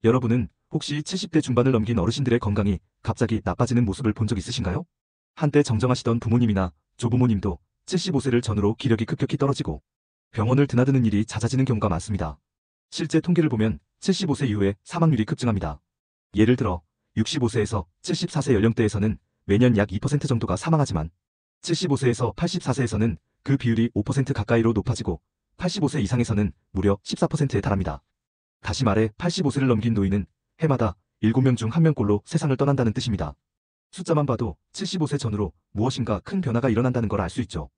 여러분은 혹시 70대 중반을 넘긴 어르신들의 건강이 갑자기 나빠지는 모습을 본 적 있으신가요? 한때 정정하시던 부모님이나 조부모님도 75세를 전후로 기력이 급격히 떨어지고 병원을 드나드는 일이 잦아지는 경우가 많습니다. 실제 통계를 보면 75세 이후에 사망률이 급증합니다. 예를 들어 65세에서 74세 연령대에서는 매년 약 2% 정도가 사망하지만 75세에서 84세에서는 그 비율이 5% 가까이로 높아지고 85세 이상에서는 무려 14%에 달합니다. 다시 말해 85세를 넘긴 노인은 해마다 7명 중 1명꼴로 세상을 떠난다는 뜻입니다. 숫자만 봐도 75세 전후로 무엇인가 큰 변화가 일어난다는 걸 알 수 있죠.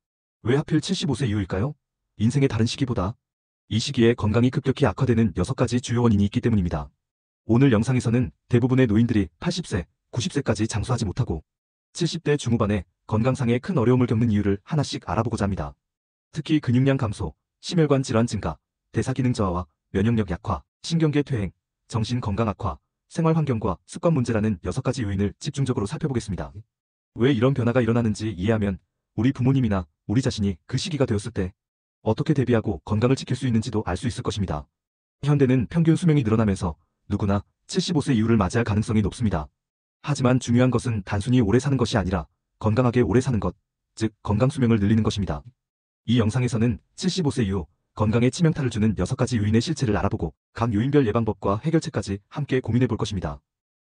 왜 하필 75세 이후일까요? 인생의 다른 시기보다 이 시기에 건강이 급격히 악화되는 6가지 주요 원인이 있기 때문입니다. 오늘 영상에서는 대부분의 노인들이 80세, 90세까지 장수하지 못하고 70대 중후반에 건강상의 큰 어려움을 겪는 이유를 하나씩 알아보고자 합니다. 특히 근육량 감소, 심혈관 질환 증가, 대사기능 저하와 면역력 약화, 신경계 퇴행, 정신 건강 악화, 생활 환경과 습관 문제라는 6가지 요인을 집중적으로 살펴보겠습니다. 왜 이런 변화가 일어나는지 이해하면 우리 부모님이나 우리 자신이 그 시기가 되었을 때 어떻게 대비하고 건강을 지킬 수 있는지도 알 수 있을 것입니다. 현대는 평균 수명이 늘어나면서 누구나 75세 이후를 맞이할 가능성이 높습니다. 하지만 중요한 것은 단순히 오래 사는 것이 아니라 건강하게 오래 사는 것, 즉 건강 수명을 늘리는 것입니다. 이 영상에서는 75세 이후 건강에 치명타를 주는 6가지 요인의 실체를 알아보고 각 요인별 예방법과 해결책까지 함께 고민해 볼 것입니다.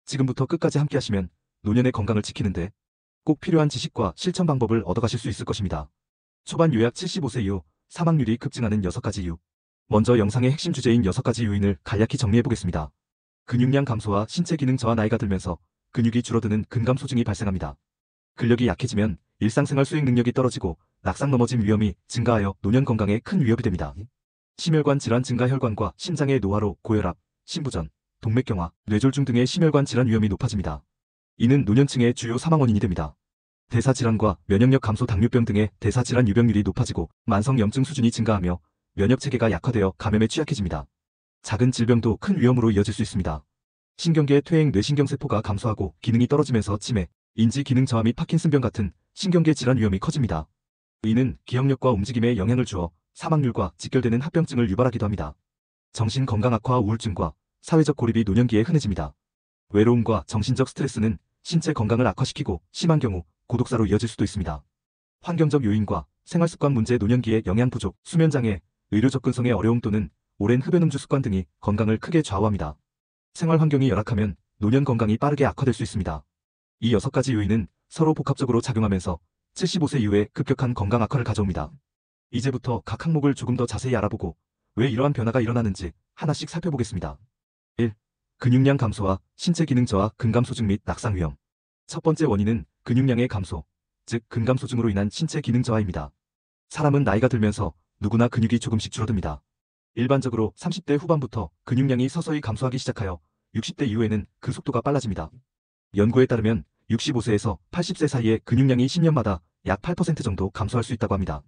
지금부터 끝까지 함께 하시면 노년의 건강을 지키는데 꼭 필요한 지식과 실천 방법을 얻어가실 수 있을 것입니다. 초반 요약 75세 이후 사망률이 급증하는 6가지 이유. 먼저 영상의 핵심 주제인 6가지 요인을 간략히 정리해 보겠습니다. 근육량 감소와 신체 기능 저하. 나이가 들면서 근육이 줄어드는 근감소증이 발생합니다. 근력이 약해지면 일상생활 수행 능력이 떨어지고 낙상 넘어짐 위험이 증가하여 노년 건강에 큰 위협이 됩니다. 심혈관 질환 증가. 혈관과 심장의 노화로 고혈압, 심부전, 동맥경화, 뇌졸중 등의 심혈관 질환 위험이 높아집니다. 이는 노년층의 주요 사망 원인이 됩니다. 대사질환과 면역력 감소. 당뇨병 등의 대사질환 유병률이 높아지고 만성염증 수준이 증가하며 면역체계가 약화되어 감염에 취약해집니다. 작은 질병도 큰 위험으로 이어질 수 있습니다. 신경계 퇴행. 뇌신경세포가 감소하고 기능이 떨어지면서 치매, 인지 기능 저하 및 파킨슨병 같은 신경계 질환 위험이 커집니다. 이는 기억력과 움직임에 영향을 주어 사망률과 직결되는 합병증을 유발하기도 합니다. 정신 건강 악화와 우울증과 사회적 고립이 노년기에 흔해집니다. 외로움과 정신적 스트레스는 신체 건강을 악화시키고 심한 경우 고독사로 이어질 수도 있습니다. 환경적 요인과 생활습관 문제. 노년기에 영양 부족, 수면장애, 의료 접근성의 어려움 또는 오랜 흡연 음주 습관 등이 건강을 크게 좌우합니다. 생활 환경이 열악하면 노년 건강이 빠르게 악화될 수 있습니다. 이 6가지 요인은 서로 복합적으로 작용하면서 75세 이후에 급격한 건강 악화를 가져옵니다. 이제부터 각 항목을 조금 더 자세히 알아보고 왜 이러한 변화가 일어나는지 하나씩 살펴보겠습니다. 1. 근육량 감소와 신체 기능 저하. 근감소증 및 낙상 위험. 첫 번째 원인은 근육량의 감소, 즉 근감소증으로 인한 신체 기능 저하입니다. 사람은 나이가 들면서 누구나 근육이 조금씩 줄어듭니다. 일반적으로 30대 후반부터 근육량이 서서히 감소하기 시작하여 60대 이후에는 그 속도가 빨라집니다. 연구에 따르면 65세에서 80세 사이의 근육량이 10년마다 약 8% 정도 감소할 수 있다고 합니다.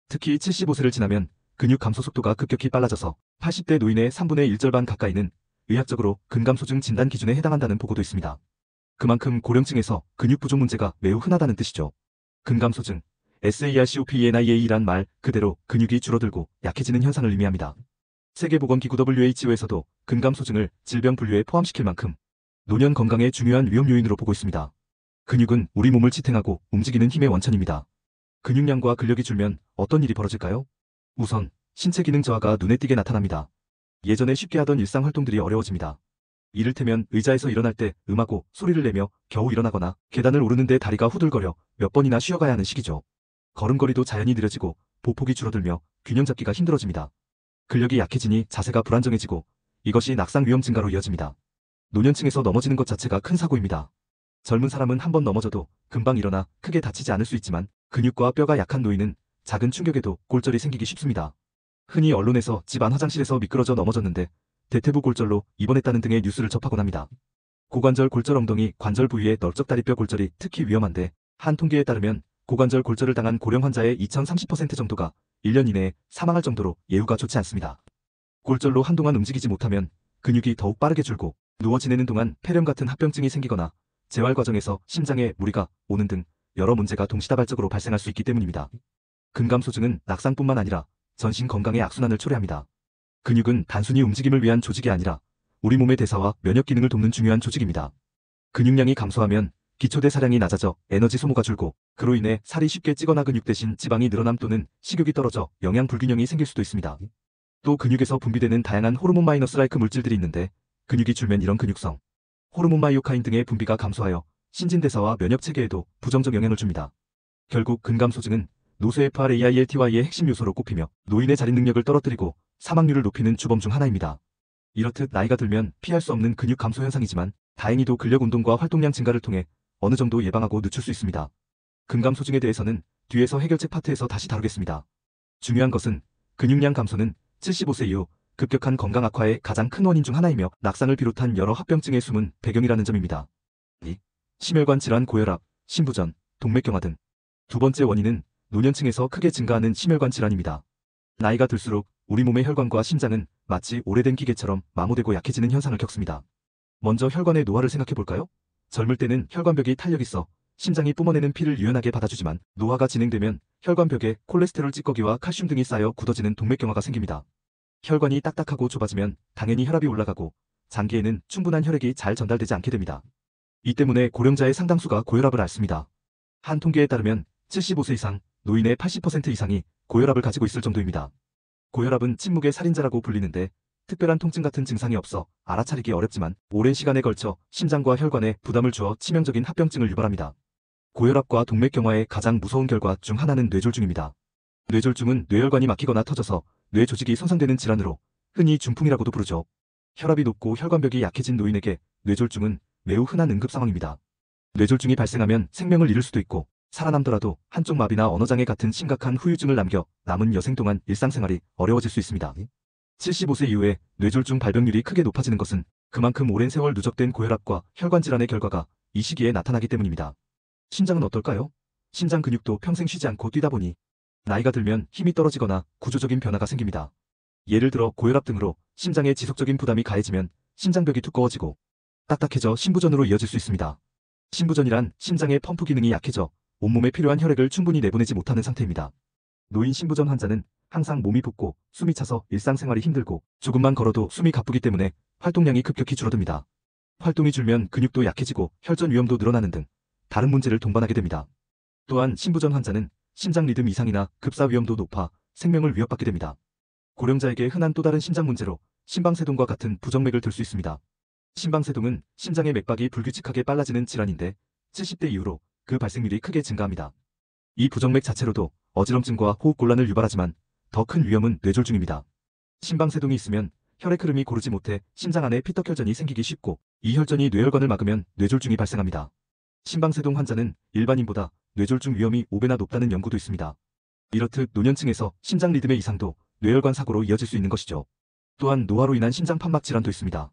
특히 75세를 지나면 근육 감소 속도가 급격히 빨라져서 80대 노인의 3분의 1 절반 가까이는 의학적으로 근감소증 진단 기준에 해당한다는 보고도 있습니다. 그만큼 고령층에서 근육 부족 문제가 매우 흔하다는 뜻이죠. 근감소증, SARCOPENIA란 말 그대로 근육이 줄어들고 약해지는 현상을 의미합니다. 세계보건기구 WHO에서도 근감소증을 질병 분류에 포함시킬 만큼 노년 건강의 중요한 위험 요인으로 보고 있습니다. 근육은 우리 몸을 지탱하고 움직이는 힘의 원천입니다. 근육량과 근력이 줄면 어떤 일이 벌어질까요? 우선 신체 기능 저하가 눈에 띄게 나타납니다. 예전에 쉽게 하던 일상 활동들이 어려워집니다. 이를테면 의자에서 일어날 때 음하고 소리를 내며 겨우 일어나거나 계단을 오르는데 다리가 후들거려 몇 번이나 쉬어가야 하는 시기죠. 걸음걸이도 자연히 느려지고 보폭이 줄어들며 균형 잡기가 힘들어집니다. 근력이 약해지니 자세가 불안정해지고 이것이 낙상 위험 증가로 이어집니다. 노년층에서 넘어지는 것 자체가 큰 사고입니다. 젊은 사람은 한 번 넘어져도 금방 일어나 크게 다치지 않을 수 있지만 근육과 뼈가 약한 노인은 작은 충격에도 골절이 생기기 쉽습니다. 흔히 언론에서 집안 화장실에서 미끄러져 넘어졌는데 대퇴부 골절로 입원했다는 등의 뉴스를 접하곤 합니다. 고관절 골절. 엉덩이 관절 부위의 넓적다리뼈 골절이 특히 위험한데 한 통계에 따르면 고관절 골절을 당한 고령 환자의 2030% 정도가 1년 이내에 사망할 정도로 예후가 좋지 않습니다. 골절로 한동안 움직이지 못하면 근육이 더욱 빠르게 줄고 누워 지내는 동안 폐렴 같은 합병증이 생기거나 재활 과정에서 심장에 무리가 오는 등 여러 문제가 동시다발적으로 발생할 수 있기 때문입니다. 근감소증은 낙상뿐만 아니라 전신 건강의 악순환을 초래합니다. 근육은 단순히 움직임을 위한 조직이 아니라 우리 몸의 대사와 면역 기능을 돕는 중요한 조직입니다. 근육량이 감소하면 기초대사량이 낮아져 에너지 소모가 줄고 그로 인해 살이 쉽게 찌거나 근육 대신 지방이 늘어남 또는 식욕이 떨어져 영양 불균형이 생길 수도 있습니다. 또 근육에서 분비되는 다양한 호르몬 마이너스 라이크 물질들이 있는데 근육이 줄면 이런 근육성, 호르몬 마이오카인 등의 분비가 감소하여 신진대사와 면역 체계에도 부정적 영향을 줍니다. 결국 근감소증은 노쇠 FRAILTY의 핵심 요소로 꼽히며 노인의 자립 능력을 떨어뜨리고 사망률을 높이는 주범 중 하나입니다. 이렇듯 나이가 들면 피할 수 없는 근육 감소 현상이지만 다행히도 근력 운동과 활동량 증가를 통해 어느 정도 예방하고 늦출 수 있습니다. 근감소증에 대해서는 뒤에서 해결책 파트에서 다시 다루겠습니다. 중요한 것은 근육량 감소는 75세 이후 급격한 건강 악화의 가장 큰 원인 중 하나이며 낙상을 비롯한 여러 합병증의 숨은 배경이라는 점입니다. 2. 심혈관 질환 고혈압, 심부전, 동맥경화 등. 두 번째 원인은 노년층에서 크게 증가하는 심혈관 질환입니다. 나이가 들수록 우리 몸의 혈관과 심장은 마치 오래된 기계처럼 마모되고 약해지는 현상을 겪습니다. 먼저 혈관의 노화를 생각해 볼까요? 젊을 때는 혈관벽이 탄력 있어 심장이 뿜어내는 피를 유연하게 받아주지만 노화가 진행되면 혈관벽에 콜레스테롤 찌꺼기와 칼슘 등이 쌓여 굳어지는 동맥경화가 생깁니다. 혈관이 딱딱하고 좁아지면 당연히 혈압이 올라가고 장기에는 충분한 혈액이 잘 전달되지 않게 됩니다. 이 때문에 고령자의 상당수가 고혈압을 앓습니다. 한 통계에 따르면 75세 이상 노인의 80% 이상이 고혈압을 가지고 있을 정도입니다. 고혈압은 침묵의 살인자라고 불리는데 특별한 통증 같은 증상이 없어 알아차리기 어렵지만 오랜 시간에 걸쳐 심장과 혈관에 부담을 주어 치명적인 합병증을 유발합니다. 고혈압과 동맥경화의 가장 무서운 결과 중 하나는 뇌졸중입니다. 뇌졸중은 뇌혈관이 막히거나 터져서 뇌 조직이 손상되는 질환으로 흔히 중풍이라고도 부르죠. 혈압이 높고 혈관벽이 약해진 노인에게 뇌졸중은 매우 흔한 응급 상황입니다. 뇌졸중이 발생하면 생명을 잃을 수도 있고 살아남더라도 한쪽 마비나 언어장애 같은 심각한 후유증을 남겨 남은 여생 동안 일상생활이 어려워질 수 있습니다. 75세 이후에 뇌졸중 발병률이 크게 높아지는 것은 그만큼 오랜 세월 누적된 고혈압과 혈관 질환의 결과가 이 시기에 나타나기 때문입니다. 심장은 어떨까요? 심장 근육도 평생 쉬지 않고 뛰다 보니 나이가 들면 힘이 떨어지거나 구조적인 변화가 생깁니다. 예를 들어 고혈압 등으로 심장에 지속적인 부담이 가해지면 심장벽이 두꺼워지고 딱딱해져 심부전으로 이어질 수 있습니다. 심부전이란 심장의 펌프 기능이 약해져 온몸에 필요한 혈액을 충분히 내보내지 못하는 상태입니다. 노인 심부전 환자는 항상 몸이 붓고 숨이 차서 일상생활이 힘들고 조금만 걸어도 숨이 가쁘기 때문에 활동량이 급격히 줄어듭니다. 활동이 줄면 근육도 약해지고 혈전 위험도 늘어나는 등 다른 문제를 동반하게 됩니다. 또한 심부전 환자는 심장 리듬 이상이나 급사 위험도 높아 생명을 위협받게 됩니다. 고령자에게 흔한 또 다른 심장 문제로 심방세동과 같은 부정맥을 들 수 있습니다. 심방세동은 심장의 맥박이 불규칙하게 빨라지는 질환인데 70대 이후로 그 발생률이 크게 증가합니다. 이 부정맥 자체로도 어지럼증과 호흡곤란을 유발하지만 더 큰 위험은 뇌졸중입니다. 심방세동이 있으면 혈액 흐름이 고르지 못해 심장 안에 피떡혈전이 생기기 쉽고 이 혈전이 뇌혈관을 막으면 뇌졸중이 발생합니다. 심방세동 환자는 일반인보다 뇌졸중 위험이 5배나 높다는 연구도 있습니다. 이렇듯 노년층에서 심장 리듬의 이상도 뇌혈관 사고로 이어질 수 있는 것이죠. 또한 노화로 인한 심장 판막 질환도 있습니다.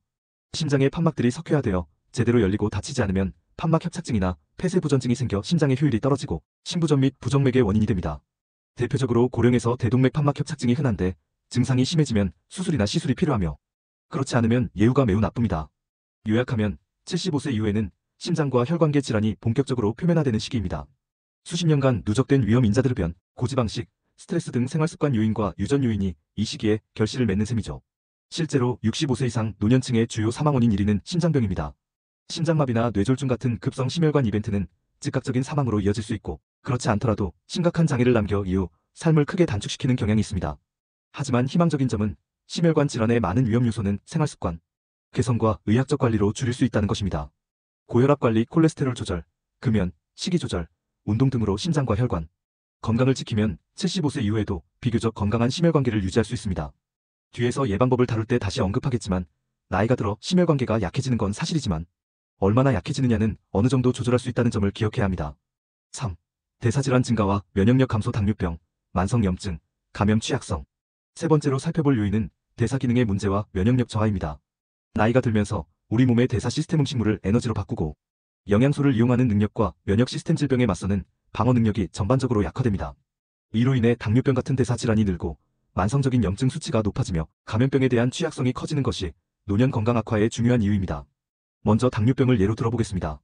심장의 판막들이 석회화되어 제대로 열리고 닫히지 않으면 판막 협착증이나 폐쇄부전증이 생겨 심장의 효율이 떨어지고 심부전 및 부정맥의 원인이 됩니다. 대표적으로 고령에서 대동맥 판막 협착증이 흔한데 증상이 심해지면 수술이나 시술이 필요하며 그렇지 않으면 예후가 매우 나쁩니다. 요약하면 75세 이후에는 심장과 혈관계 질환이 본격적으로 표면화되는 시기입니다. 수십 년간 누적된 위험 인자들변, 고지방식, 스트레스 등 생활습관 요인과 유전 요인이 이 시기에 결실을 맺는 셈이죠. 실제로 65세 이상 노년층의 주요 사망 원인 1위는 심장병입니다. 심장마비나 뇌졸중 같은 급성 심혈관 이벤트는 즉각적인 사망으로 이어질 수 있고 그렇지 않더라도 심각한 장애를 남겨 이후 삶을 크게 단축시키는 경향이 있습니다. 하지만 희망적인 점은 심혈관 질환의 많은 위험 요소는 생활습관, 개선과 의학적 관리로 줄일 수 있다는 것입니다. 고혈압 관리, 콜레스테롤 조절, 금연, 식이 조절, 운동 등으로 심장과 혈관 건강을 지키면 75세 이후에도 비교적 건강한 심혈관계를 유지할 수 있습니다. 뒤에서 예방법을 다룰 때 다시 언급하겠지만 나이가 들어 심혈관계가 약해지는 건 사실이지만 얼마나 약해지느냐는 어느 정도 조절할 수 있다는 점을 기억해야 합니다. 3. 대사질환 증가와 면역력 감소 당뇨병, 만성염증, 감염 취약성. 세 번째로 살펴볼 요인은 대사기능의 문제와 면역력 저하입니다. 나이가 들면서 우리 몸의 대사 시스템 음식물을 에너지로 바꾸고 영양소를 이용하는 능력과 면역 시스템 질병에 맞서는 방어 능력이 전반적으로 약화됩니다. 이로 인해 당뇨병 같은 대사 질환이 늘고 만성적인 염증 수치가 높아지며 감염병에 대한 취약성이 커지는 것이 노년 건강 악화의 중요한 이유입니다. 먼저 당뇨병을 예로 들어보겠습니다.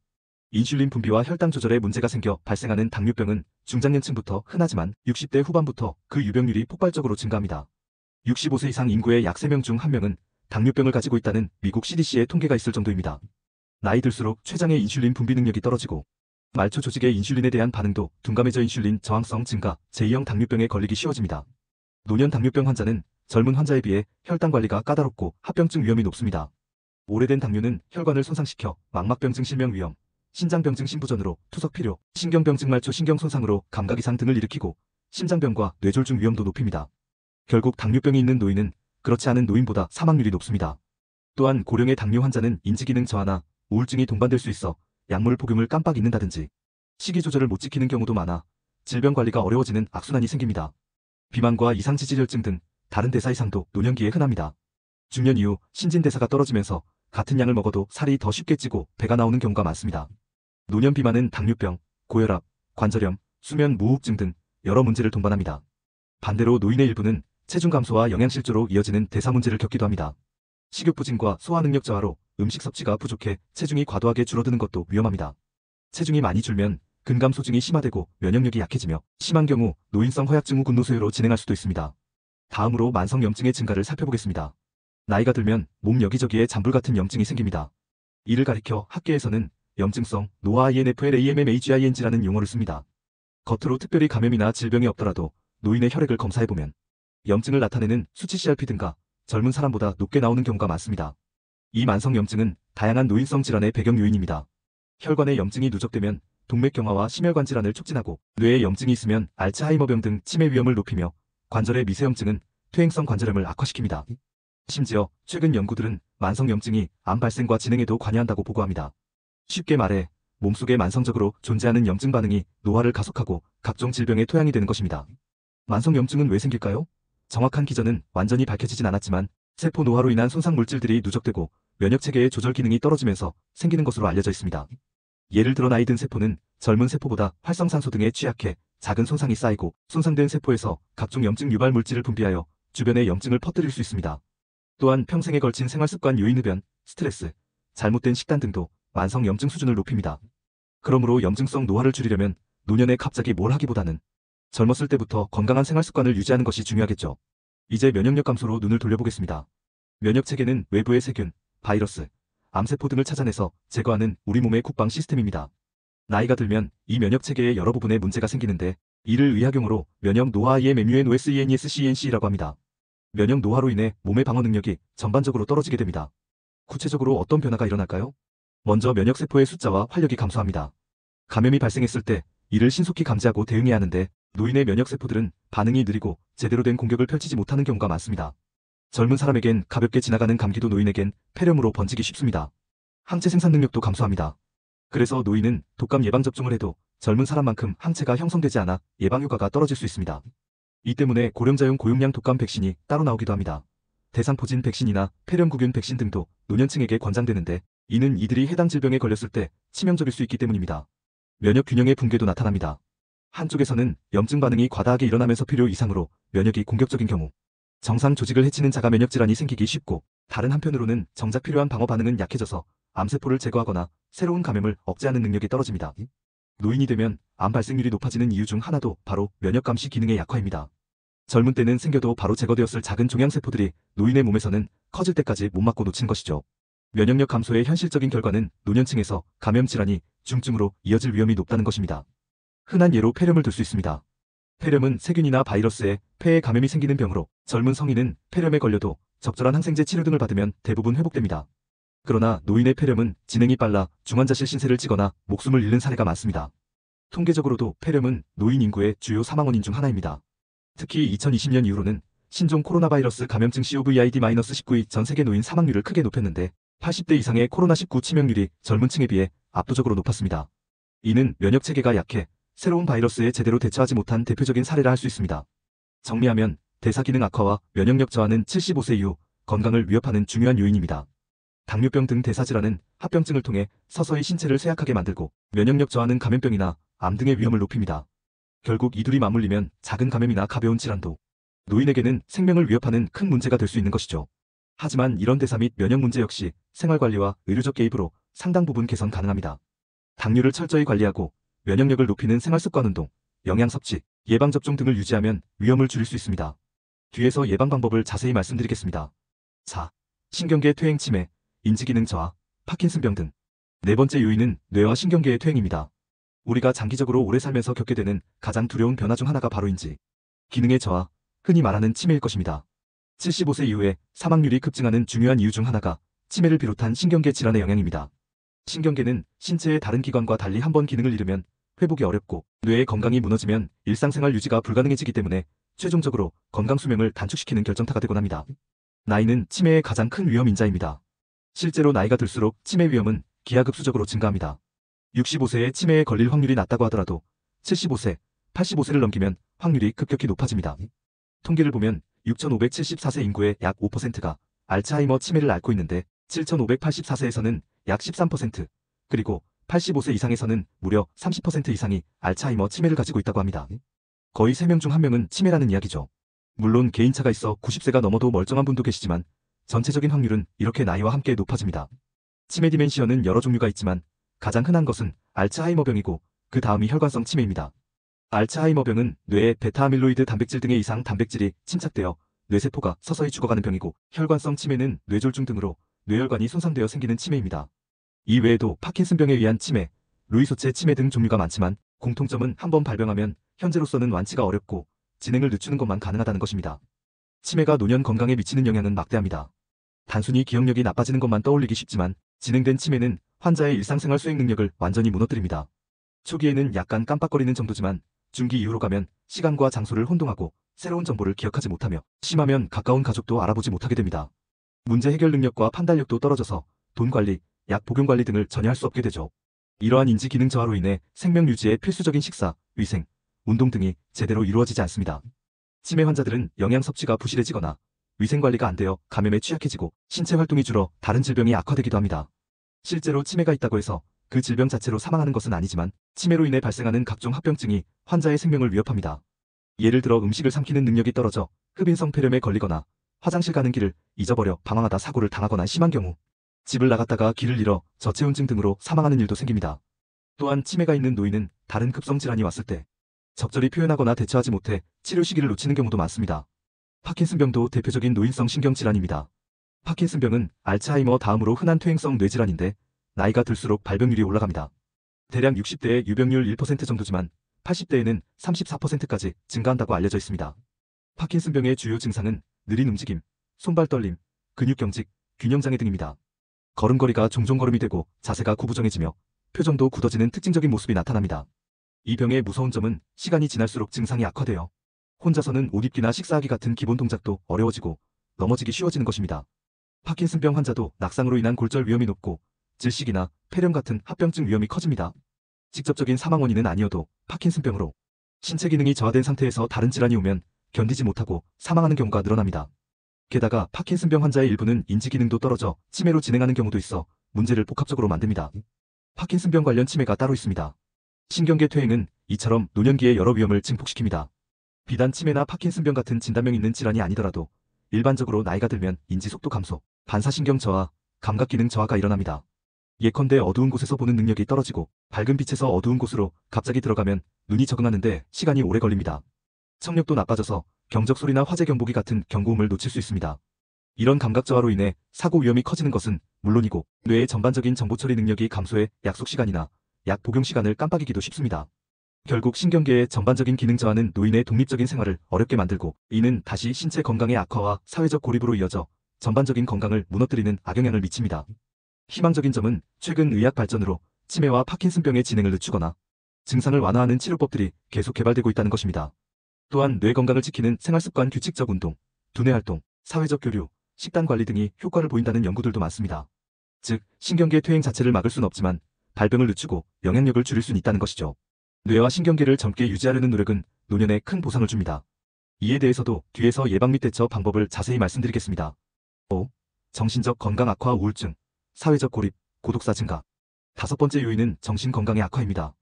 인슐린 분비와 혈당 조절에 문제가 생겨 발생하는 당뇨병은 중장년층부터 흔하지만 60대 후반부터 그 유병률이 폭발적으로 증가합니다. 65세 이상 인구의 약 3명 중 1명은 당뇨병을 가지고 있다는 미국 CDC의 통계가 있을 정도입니다. 나이 들수록 췌장의 인슐린 분비 능력이 떨어지고 말초 조직의 인슐린에 대한 반응도 둔감해져 인슐린 저항성 증가, 제2형 당뇨병에 걸리기 쉬워집니다. 노년 당뇨병 환자는 젊은 환자에 비해 혈당 관리가 까다롭고 합병증 위험이 높습니다. 오래된 당뇨는 혈관을 손상시켜 망막병증 실명 위험, 신장병증 신부전으로 투석 필요, 신경병증 말초 신경 손상으로 감각 이상 등을 일으키고 심장병과 뇌졸중 위험도 높입니다. 결국 당뇨병이 있는 노인은 그렇지 않은 노인보다 사망률이 높습니다. 또한 고령의 당뇨 환자는 인지기능 저하나 우울증이 동반될 수 있어 약물 복용을 깜빡 잊는다든지 식이 조절을 못 지키는 경우도 많아 질병 관리가 어려워지는 악순환이 생깁니다. 비만과 이상지질혈증 등 다른 대사 이상도 노년기에 흔합니다. 중년 이후 신진대사가 떨어지면서 같은 양을 먹어도 살이 더 쉽게 찌고 배가 나오는 경우가 많습니다. 노년 비만은 당뇨병, 고혈압, 관절염, 수면 무호흡증 등 여러 문제를 동반합니다. 반대로 노인의 일부는 체중 감소와 영양실조로 이어지는 대사 문제를 겪기도 합니다. 식욕부진과 소화 능력 저하로 음식 섭취가 부족해 체중이 과도하게 줄어드는 것도 위험합니다. 체중이 많이 줄면 근감 소증이 심화되고 면역력이 약해지며 심한 경우 노인성 허약증 후 군노소요로 진행할 수도 있습니다. 다음으로 만성 염증의 증가를 살펴보겠습니다. 나이가 들면 몸 여기저기에 잔불 같은 염증이 생깁니다. 이를 가리켜 학계에서는 염증성 노화 INFLAMMAGING라는 용어를 씁니다. 겉으로 특별히 감염이나 질병이 없더라도 노인의 혈액을 검사해보면 염증을 나타내는 수치 CRP 등가 젊은 사람보다 높게 나오는 경우가 많습니다. 이 만성 염증은 다양한 노인성 질환의 배경 요인입니다. 혈관에 염증이 누적되면 동맥경화와 심혈관 질환을 촉진하고 뇌에 염증이 있으면 알츠하이머병 등 치매 위험을 높이며 관절의 미세염증은 퇴행성 관절염을 악화시킵니다. 심지어 최근 연구들은 만성 염증이 암 발생과 진행에도 관여한다고 보고합니다. 쉽게 말해 몸속에 만성적으로 존재하는 염증 반응이 노화를 가속하고 각종 질병의 토양이 되는 것입니다. 만성 염증은 왜 생길까요? 정확한 기전은 완전히 밝혀지진 않았지만 세포 노화로 인한 손상 물질들이 누적되고 면역체계의 조절 기능이 떨어지면서 생기는 것으로 알려져 있습니다. 예를 들어 나이 든 세포는 젊은 세포보다 활성산소 등에 취약해 작은 손상이 쌓이고 손상된 세포에서 각종 염증 유발 물질을 분비하여 주변에 염증을 퍼뜨릴 수 있습니다. 또한 평생에 걸친 생활습관 요인 흡연, 스트레스, 잘못된 식단 등도 만성 염증 수준을 높입니다. 그러므로 염증성 노화를 줄이려면 노년에 갑자기 뭘 하기보다는 젊었을 때부터 건강한 생활습관을 유지하는 것이 중요하겠죠. 이제 면역력 감소로 눈을 돌려보겠습니다. 면역체계는 외부의 세균, 바이러스, 암세포 등을 찾아내서 제거하는 우리 몸의 국방 시스템입니다. 나이가 들면 이 면역체계의 여러 부분에 문제가 생기는데 이를 의학용어로 면역 노화 IMMUNOSENESCNC라고 합니다. 면역 노화로 인해 몸의 방어 능력이 전반적으로 떨어지게 됩니다. 구체적으로 어떤 변화가 일어날까요? 먼저 면역세포의 숫자와 활력이 감소합니다. 감염이 발생했을 때 이를 신속히 감지하고 대응해야 하는데 노인의 면역세포들은 반응이 느리고 제대로 된 공격을 펼치지 못하는 경우가 많습니다. 젊은 사람에겐 가볍게 지나가는 감기도 노인에겐 폐렴으로 번지기 쉽습니다. 항체 생산 능력도 감소합니다. 그래서 노인은 독감 예방접종을 해도 젊은 사람만큼 항체가 형성되지 않아 예방효과가 떨어질 수 있습니다. 이 때문에 고령자용 고용량 독감 백신이 따로 나오기도 합니다. 대상포진 백신이나 폐렴구균 백신 등도 노년층에게 권장되는데 이는 이들이 해당 질병에 걸렸을 때 치명적일 수 있기 때문입니다. 면역균형의 붕괴도 나타납니다. 한쪽에서는 염증 반응이 과다하게 일어나면서 필요 이상으로 면역이 공격적인 경우 정상 조직을 해치는 자가 면역 질환이 생기기 쉽고 다른 한편으로는 정작 필요한 방어 반응은 약해져서 암세포를 제거하거나 새로운 감염을 억제하는 능력이 떨어집니다. 노인이 되면 암 발생률이 높아지는 이유 중 하나도 바로 면역 감시 기능의 약화입니다. 젊은 때는 생겨도 바로 제거되었을 작은 종양세포들이 노인의 몸에서는 커질 때까지 못 막고 놓친 것이죠. 면역력 감소의 현실적인 결과는 노년층에서 감염 질환이 중증으로 이어질 위험이 높다는 것입니다. 흔한 예로 폐렴을 들 수 있습니다. 폐렴은 세균이나 바이러스에 폐에 감염이 생기는 병으로 젊은 성인은 폐렴에 걸려도 적절한 항생제 치료 등을 받으면 대부분 회복됩니다. 그러나 노인의 폐렴은 진행이 빨라 중환자실 신세를 지거나 목숨을 잃는 사례가 많습니다. 통계적으로도 폐렴은 노인 인구의 주요 사망 원인 중 하나입니다. 특히 2020년 이후로는 신종 코로나 바이러스 감염증 COVID-19이 전 세계 노인 사망률을 크게 높였는데 80대 이상의 코로나19 치명률이 젊은 층에 비해 압도적으로 높았습니다. 이는 면역체계가 약해 새로운 바이러스에 제대로 대처하지 못한 대표적인 사례라 할 수 있습니다. 정리하면 대사기능 악화와 면역력 저하는 75세 이후 건강을 위협하는 중요한 요인입니다. 당뇨병 등 대사질환은 합병증을 통해 서서히 신체를 쇠약하게 만들고 면역력 저하는 감염병이나 암 등의 위험을 높입니다. 결국 이 둘이 맞물리면 작은 감염이나 가벼운 질환도 노인에게는 생명을 위협하는 큰 문제가 될 수 있는 것이죠. 하지만 이런 대사 및 면역 문제 역시 생활관리와 의료적 개입으로 상당 부분 개선 가능합니다. 당뇨를 철저히 관리하고 면역력을 높이는 생활습관 운동, 영양 섭취, 예방접종 등을 유지하면 위험을 줄일 수 있습니다. 뒤에서 예방 방법을 자세히 말씀드리겠습니다. 4. 신경계 퇴행 치매, 인지기능 저하, 파킨슨병 등. 네 번째 요인은 뇌와 신경계의 퇴행입니다. 우리가 장기적으로 오래 살면서 겪게 되는 가장 두려운 변화 중 하나가 바로 인지 기능의 저하, 흔히 말하는 치매일 것입니다. 75세 이후에 사망률이 급증하는 중요한 이유 중 하나가 치매를 비롯한 신경계 질환의 영향입니다. 신경계는 신체의 다른 기관과 달리 한번 기능을 잃으면 회복이 어렵고 뇌의 건강이 무너지면 일상생활 유지가 불가능해지기 때문에 최종적으로 건강 수명을 단축시키는 결정타가 되곤 합니다. 나이는 치매의 가장 큰 위험 인자입니다. 실제로 나이가 들수록 치매 위험은 기하급수적으로 증가합니다. 65세에 치매에 걸릴 확률이 낮다고 하더라도 75세, 85세를 넘기면 확률이 급격히 높아집니다. 통계를 보면 6,574세 인구의 약 5%가 알츠하이머 치매를 앓고 있는데 7,584세에서는 약 13%, 그리고 85세 이상에서는 무려 30% 이상이 알츠하이머 치매를 가지고 있다고 합니다. 거의 3명 중 1명은 치매라는 이야기죠. 물론 개인차가 있어 90세가 넘어도 멀쩡한 분도 계시지만 전체적인 확률은 이렇게 나이와 함께 높아집니다. 치매 디멘시어는 여러 종류가 있지만 가장 흔한 것은 알츠하이머병이고 그 다음이 혈관성 치매입니다. 알츠하이머병은 뇌에 베타아밀로이드 단백질 등의 이상 단백질이 침착되어 뇌세포가 서서히 죽어가는 병이고 혈관성 치매는 뇌졸중 등으로 뇌혈관이 손상되어 생기는 치매입니다. 이 외에도 파킨슨병에 의한 치매, 루이소체 치매 등 종류가 많지만 공통점은 한번 발병하면 현재로서는 완치가 어렵고 진행을 늦추는 것만 가능하다는 것입니다. 치매가 노년 건강에 미치는 영향은 막대합니다. 단순히 기억력이 나빠지는 것만 떠올리기 쉽지만 진행된 치매는 환자의 일상생활 수행 능력을 완전히 무너뜨립니다. 초기에는 약간 깜빡거리는 정도지만 중기 이후로 가면 시간과 장소를 혼동하고 새로운 정보를 기억하지 못하며 심하면 가까운 가족도 알아보지 못하게 됩니다. 문제 해결 능력과 판단력도 떨어져서 돈 관리, 약 복용 관리 등을 전혀 할 수 없게 되죠. 이러한 인지 기능 저하로 인해 생명 유지에 필수적인 식사, 위생, 운동 등이 제대로 이루어지지 않습니다. 치매 환자들은 영양 섭취가 부실해지거나 위생 관리가 안 되어 감염에 취약해지고 신체 활동이 줄어 다른 질병이 악화되기도 합니다. 실제로 치매가 있다고 해서 그 질병 자체로 사망하는 것은 아니지만 치매로 인해 발생하는 각종 합병증이 환자의 생명을 위협합니다. 예를 들어 음식을 삼키는 능력이 떨어져 흡인성 폐렴에 걸리거나 화장실 가는 길을 잊어버려 방황하다 사고를 당하거나 심한 경우 집을 나갔다가 길을 잃어 저체온증 등으로 사망하는 일도 생깁니다. 또한 치매가 있는 노인은 다른 급성 질환이 왔을 때 적절히 표현하거나 대처하지 못해 치료 시기를 놓치는 경우도 많습니다. 파킨슨병도 대표적인 노인성 신경질환입니다. 파킨슨병은 알츠하이머 다음으로 흔한 퇴행성 뇌질환인데 나이가 들수록 발병률이 올라갑니다. 대략 60대의 유병률 1% 정도지만 80대에는 34%까지 증가한다고 알려져 있습니다. 파킨슨병의 주요 증상은 느린 움직임, 손발 떨림, 근육 경직, 균형장애 등입니다. 걸음걸이가 종종 걸음이 되고 자세가 구부정해지며 표정도 굳어지는 특징적인 모습이 나타납니다. 이 병의 무서운 점은 시간이 지날수록 증상이 악화되어 혼자서는 옷 입기나 식사하기 같은 기본 동작도 어려워지고 넘어지기 쉬워지는 것입니다. 파킨슨병 환자도 낙상으로 인한 골절 위험이 높고 질식이나 폐렴 같은 합병증 위험이 커집니다. 직접적인 사망 원인은 아니어도 파킨슨병으로 신체 기능이 저하된 상태에서 다른 질환이 오면 견디지 못하고 사망하는 경우가 늘어납니다. 게다가 파킨슨병 환자의 일부는 인지 기능도 떨어져 치매로 진행하는 경우도 있어 문제를 복합적으로 만듭니다. 파킨슨병 관련 치매가 따로 있습니다. 신경계 퇴행은 이처럼 노년기의 여러 위험을 증폭시킵니다. 비단 치매나 파킨슨병 같은 진단명 있는 질환이 아니더라도 일반적으로 나이가 들면 인지 속도 감소, 반사신경 저하, 감각 기능 저하가 일어납니다. 예컨대 어두운 곳에서 보는 능력이 떨어지고 밝은 빛에서 어두운 곳으로 갑자기 들어가면 눈이 적응하는데 시간이 오래 걸립니다. 청력도 나빠져서 경적 소리나 화재 경보기 같은 경고음을 놓칠 수 있습니다. 이런 감각 저하로 인해 사고 위험이 커지는 것은 물론이고 뇌의 전반적인 정보 처리 능력이 감소해 약속 시간이나 약 복용 시간을 깜빡이기도 쉽습니다. 결국 신경계의 전반적인 기능 저하는 노인의 독립적인 생활을 어렵게 만들고 이는 다시 신체 건강의 악화와 사회적 고립으로 이어져 전반적인 건강을 무너뜨리는 악영향을 미칩니다. 희망적인 점은 최근 의학 발전으로 치매와 파킨슨병의 진행을 늦추거나 증상을 완화하는 치료법들이 계속 개발되고 있다는 것입니다. 또한 뇌 건강을 지키는 생활습관 규칙적 운동, 두뇌 활동, 사회적 교류, 식단 관리 등이 효과를 보인다는 연구들도 많습니다. 즉, 신경계 퇴행 자체를 막을 수는 없지만 발병을 늦추고 영향력을 줄일 수는 있다는 것이죠. 뇌와 신경계를 젊게 유지하려는 노력은 노년에 큰 보상을 줍니다. 이에 대해서도 뒤에서 예방 및 대처 방법을 자세히 말씀드리겠습니다. 5. 정신적 건강 악화 우울증, 사회적 고립, 고독사 증가. 5번째 요인은 정신 건강의 악화입니다.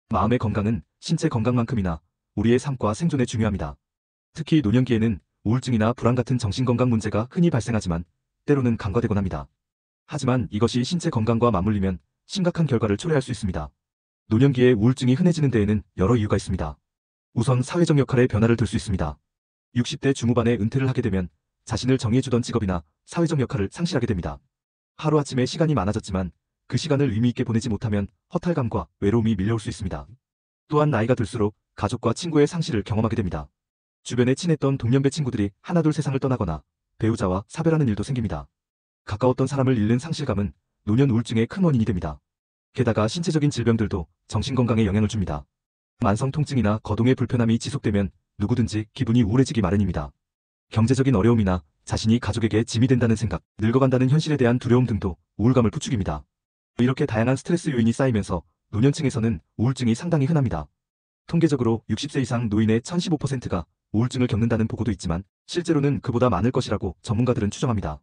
마음의 건강은 신체 건강만큼이나 우리의 삶과 생존에 중요합니다. 특히 노년기에는 우울증이나 불안 같은 정신건강 문제가 흔히 발생하지만 때로는 간과되곤 합니다. 하지만 이것이 신체 건강과 맞물리면 심각한 결과를 초래할 수 있습니다. 노년기에 우울증이 흔해지는 데에는 여러 이유가 있습니다. 우선 사회적 역할의 변화를 둘 수 있습니다. 60대 중후반에 은퇴를 하게 되면 자신을 정의해주던 직업이나 사회적 역할을 상실하게 됩니다. 하루아침에 시간이 많아졌지만 그 시간을 의미 있게 보내지 못하면 허탈감과 외로움이 밀려올 수 있습니다. 또한 나이가 들수록 가족과 친구의 상실을 경험하게 됩니다. 주변에 친했던 동년배 친구들이 하나둘 세상을 떠나거나 배우자와 사별하는 일도 생깁니다. 가까웠던 사람을 잃는 상실감은 노년 우울증의 큰 원인이 됩니다. 게다가 신체적인 질병들도 정신건강에 영향을 줍니다. 만성 통증이나 거동의 불편함이 지속되면 누구든지 기분이 우울해지기 마련입니다. 경제적인 어려움이나 자신이 가족에게 짐이 된다는 생각, 늙어간다는 현실에 대한 두려움 등도 우울감을 부추깁니다. 이렇게 다양한 스트레스 요인이 쌓이면서 노년층에서는 우울증이 상당히 흔합니다. 통계적으로 60세 이상 노인의 1015%가 우울증을 겪는다는 보고도 있지만 실제로는 그보다 많을 것이라고 전문가들은 추정합니다.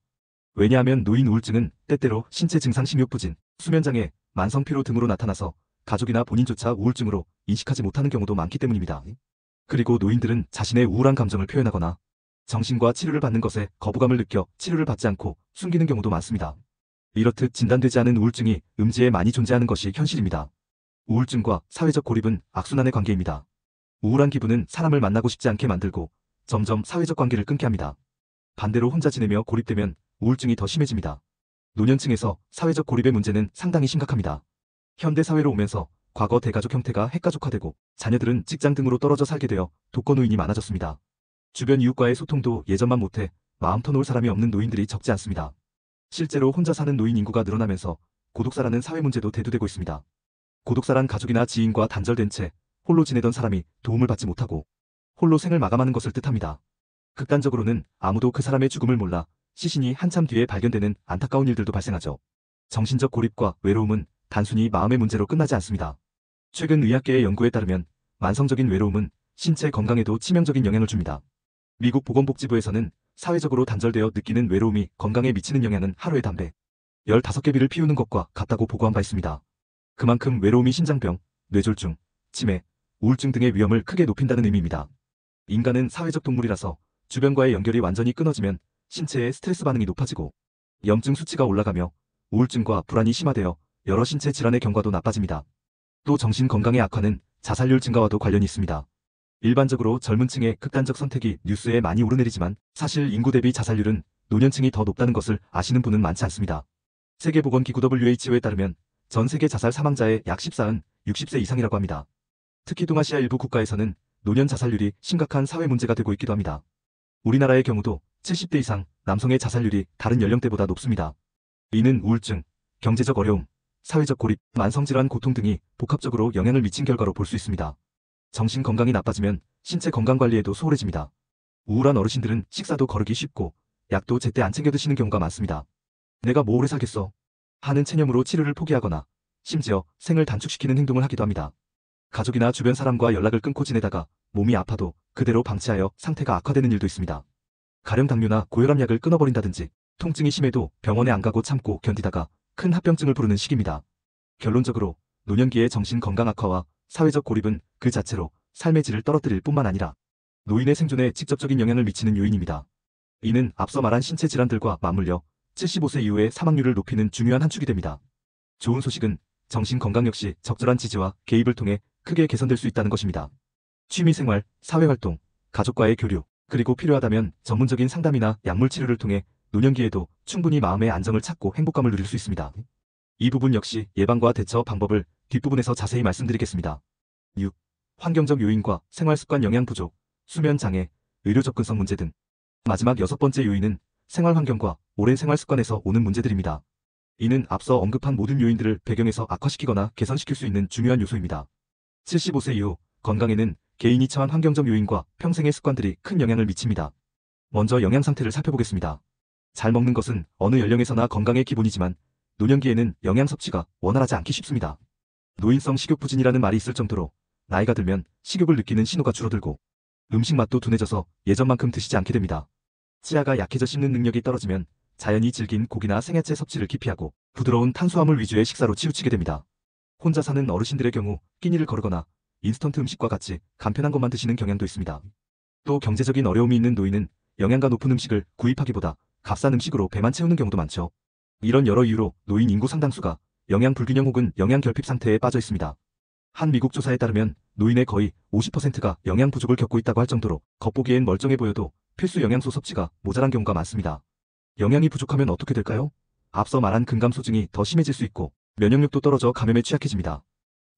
왜냐하면 노인 우울증은 때때로 신체 증상 식욕부진, 수면장애, 만성피로 등으로 나타나서 가족이나 본인조차 우울증으로 인식하지 못하는 경우도 많기 때문입니다. 그리고 노인들은 자신의 우울한 감정을 표현하거나 정신과 치료를 받는 것에 거부감을 느껴 치료를 받지 않고 숨기는 경우도 많습니다. 이렇듯 진단되지 않은 우울증이 음지에 많이 존재하는 것이 현실입니다. 우울증과 사회적 고립은 악순환의 관계입니다. 우울한 기분은 사람을 만나고 싶지 않게 만들고 점점 사회적 관계를 끊게 합니다. 반대로 혼자 지내며 고립되면 우울증이 더 심해집니다. 노년층에서 사회적 고립의 문제는 상당히 심각합니다. 현대 사회로 오면서 과거 대가족 형태가 핵가족화되고 자녀들은 직장 등으로 떨어져 살게 되어 독거노인이 많아졌습니다. 주변 이웃과의 소통도 예전만 못해 마음 터놓을 사람이 없는 노인들이 적지 않습니다. 실제로 혼자 사는 노인 인구가 늘어나면서 고독사라는 사회 문제도 대두되고 있습니다. 고독사란 가족이나 지인과 단절된 채 홀로 지내던 사람이 도움을 받지 못하고 홀로 생을 마감하는 것을 뜻합니다. 극단적으로는 아무도 그 사람의 죽음을 몰라 시신이 한참 뒤에 발견되는 안타까운 일들도 발생하죠. 정신적 고립과 외로움은 단순히 마음의 문제로 끝나지 않습니다. 최근 의학계의 연구에 따르면 만성적인 외로움은 신체 건강에도 치명적인 영향을 줍니다. 미국 보건복지부에서는 사회적으로 단절되어 느끼는 외로움이 건강에 미치는 영향은 하루에 담배 15개 비를 피우는 것과 같다고 보고한 바 있습니다. 그만큼 외로움이 심장병, 뇌졸중, 치매, 우울증 등의 위험을 크게 높인다는 의미입니다. 인간은 사회적 동물이라서 주변과의 연결이 완전히 끊어지면 신체의 스트레스 반응이 높아지고 염증 수치가 올라가며 우울증과 불안이 심화되어 여러 신체 질환의 경과도 나빠집니다. 또 정신 건강의 악화는 자살률 증가와도 관련이 있습니다. 일반적으로 젊은 층의 극단적 선택이 뉴스에 많이 오르내리지만 사실 인구 대비 자살률은 노년층이 더 높다는 것을 아시는 분은 많지 않습니다. 세계보건기구 WHO에 따르면 전 세계 자살 사망자의 약 14은 60세 이상이라고 합니다. 특히 동아시아 일부 국가에서는 노년 자살률이 심각한 사회 문제가 되고 있기도 합니다. 우리나라의 경우도 70대 이상 남성의 자살률이 다른 연령대보다 높습니다. 이는 우울증, 경제적 어려움, 사회적 고립, 만성질환 고통 등이 복합적으로 영향을 미친 결과로 볼 수 있습니다. 정신 건강이 나빠지면 신체 건강 관리에도 소홀해집니다. 우울한 어르신들은 식사도 거르기 쉽고 약도 제때 안 챙겨 드시는 경우가 많습니다. 내가 뭐 오래 살겠어 하는 체념으로 치료를 포기하거나 심지어 생을 단축시키는 행동을 하기도 합니다. 가족이나 주변 사람과 연락을 끊고 지내다가 몸이 아파도 그대로 방치하여 상태가 악화되는 일도 있습니다. 가령 당뇨나 고혈압약을 끊어버린다든지 통증이 심해도 병원에 안 가고 참고 견디다가 큰 합병증을 부르는 시기입니다. 결론적으로 노년기의 정신 건강 악화와 사회적 고립은 그 자체로 삶의 질을 떨어뜨릴 뿐만 아니라 노인의 생존에 직접적인 영향을 미치는 요인입니다. 이는 앞서 말한 신체 질환들과 맞물려 75세 이후의 사망률을 높이는 중요한 한 축이 됩니다. 좋은 소식은 정신 건강 역시 적절한 지지와 개입을 통해 크게 개선될 수 있다는 것입니다. 취미생활, 사회활동, 가족과의 교류, 그리고 필요하다면 전문적인 상담이나 약물 치료를 통해 노년기에도 충분히 마음의 안정을 찾고 행복감을 누릴 수 있습니다. 이 부분 역시 예방과 대처 방법을 뒷부분에서 자세히 말씀드리겠습니다. 6. 환경적 요인과 생활습관 영양 부족, 수면 장애, 의료 접근성 문제 등. 마지막 6번째 요인은 생활 환경과 오랜 생활 습관에서 오는 문제들입니다. 이는 앞서 언급한 모든 요인들을 배경에서 악화시키거나 개선시킬 수 있는 중요한 요소입니다. 75세 이후 건강에는 개인이 처한 환경적 요인과 평생의 습관들이 큰 영향을 미칩니다. 먼저 영양 상태를 살펴보겠습니다. 잘 먹는 것은 어느 연령에서나 건강의 기본이지만 노년기에는 영양 섭취가 원활하지 않기 쉽습니다. 노인성 식욕부진이라는 말이 있을 정도로 나이가 들면 식욕을 느끼는 신호가 줄어들고 음식 맛도 둔해져서 예전만큼 드시지 않게 됩니다. 치아가 약해져 씹는 능력이 떨어지면 자연이 질긴 고기나 생야채 섭취를 기피하고 부드러운 탄수화물 위주의 식사로 치우치게 됩니다. 혼자 사는 어르신들의 경우 끼니를 거르거나 인스턴트 음식과 같이 간편한 것만 드시는 경향도 있습니다. 또 경제적인 어려움이 있는 노인은 영양가 높은 음식을 구입하기보다 값싼 음식으로 배만 채우는 경우도 많죠. 이런 여러 이유로 노인 인구 상당수가 영양 불균형 혹은 영양 결핍 상태에 빠져 있습니다. 한 미국 조사에 따르면 노인의 거의 50%가 영양 부족을 겪고 있다고 할 정도로 겉보기엔 멀쩡해 보여도 필수 영양소 섭취가 모자란 경우가 많습니다. 영양이 부족하면 어떻게 될까요? 앞서 말한 근감소증이 더 심해질 수 있고 면역력도 떨어져 감염에 취약해집니다.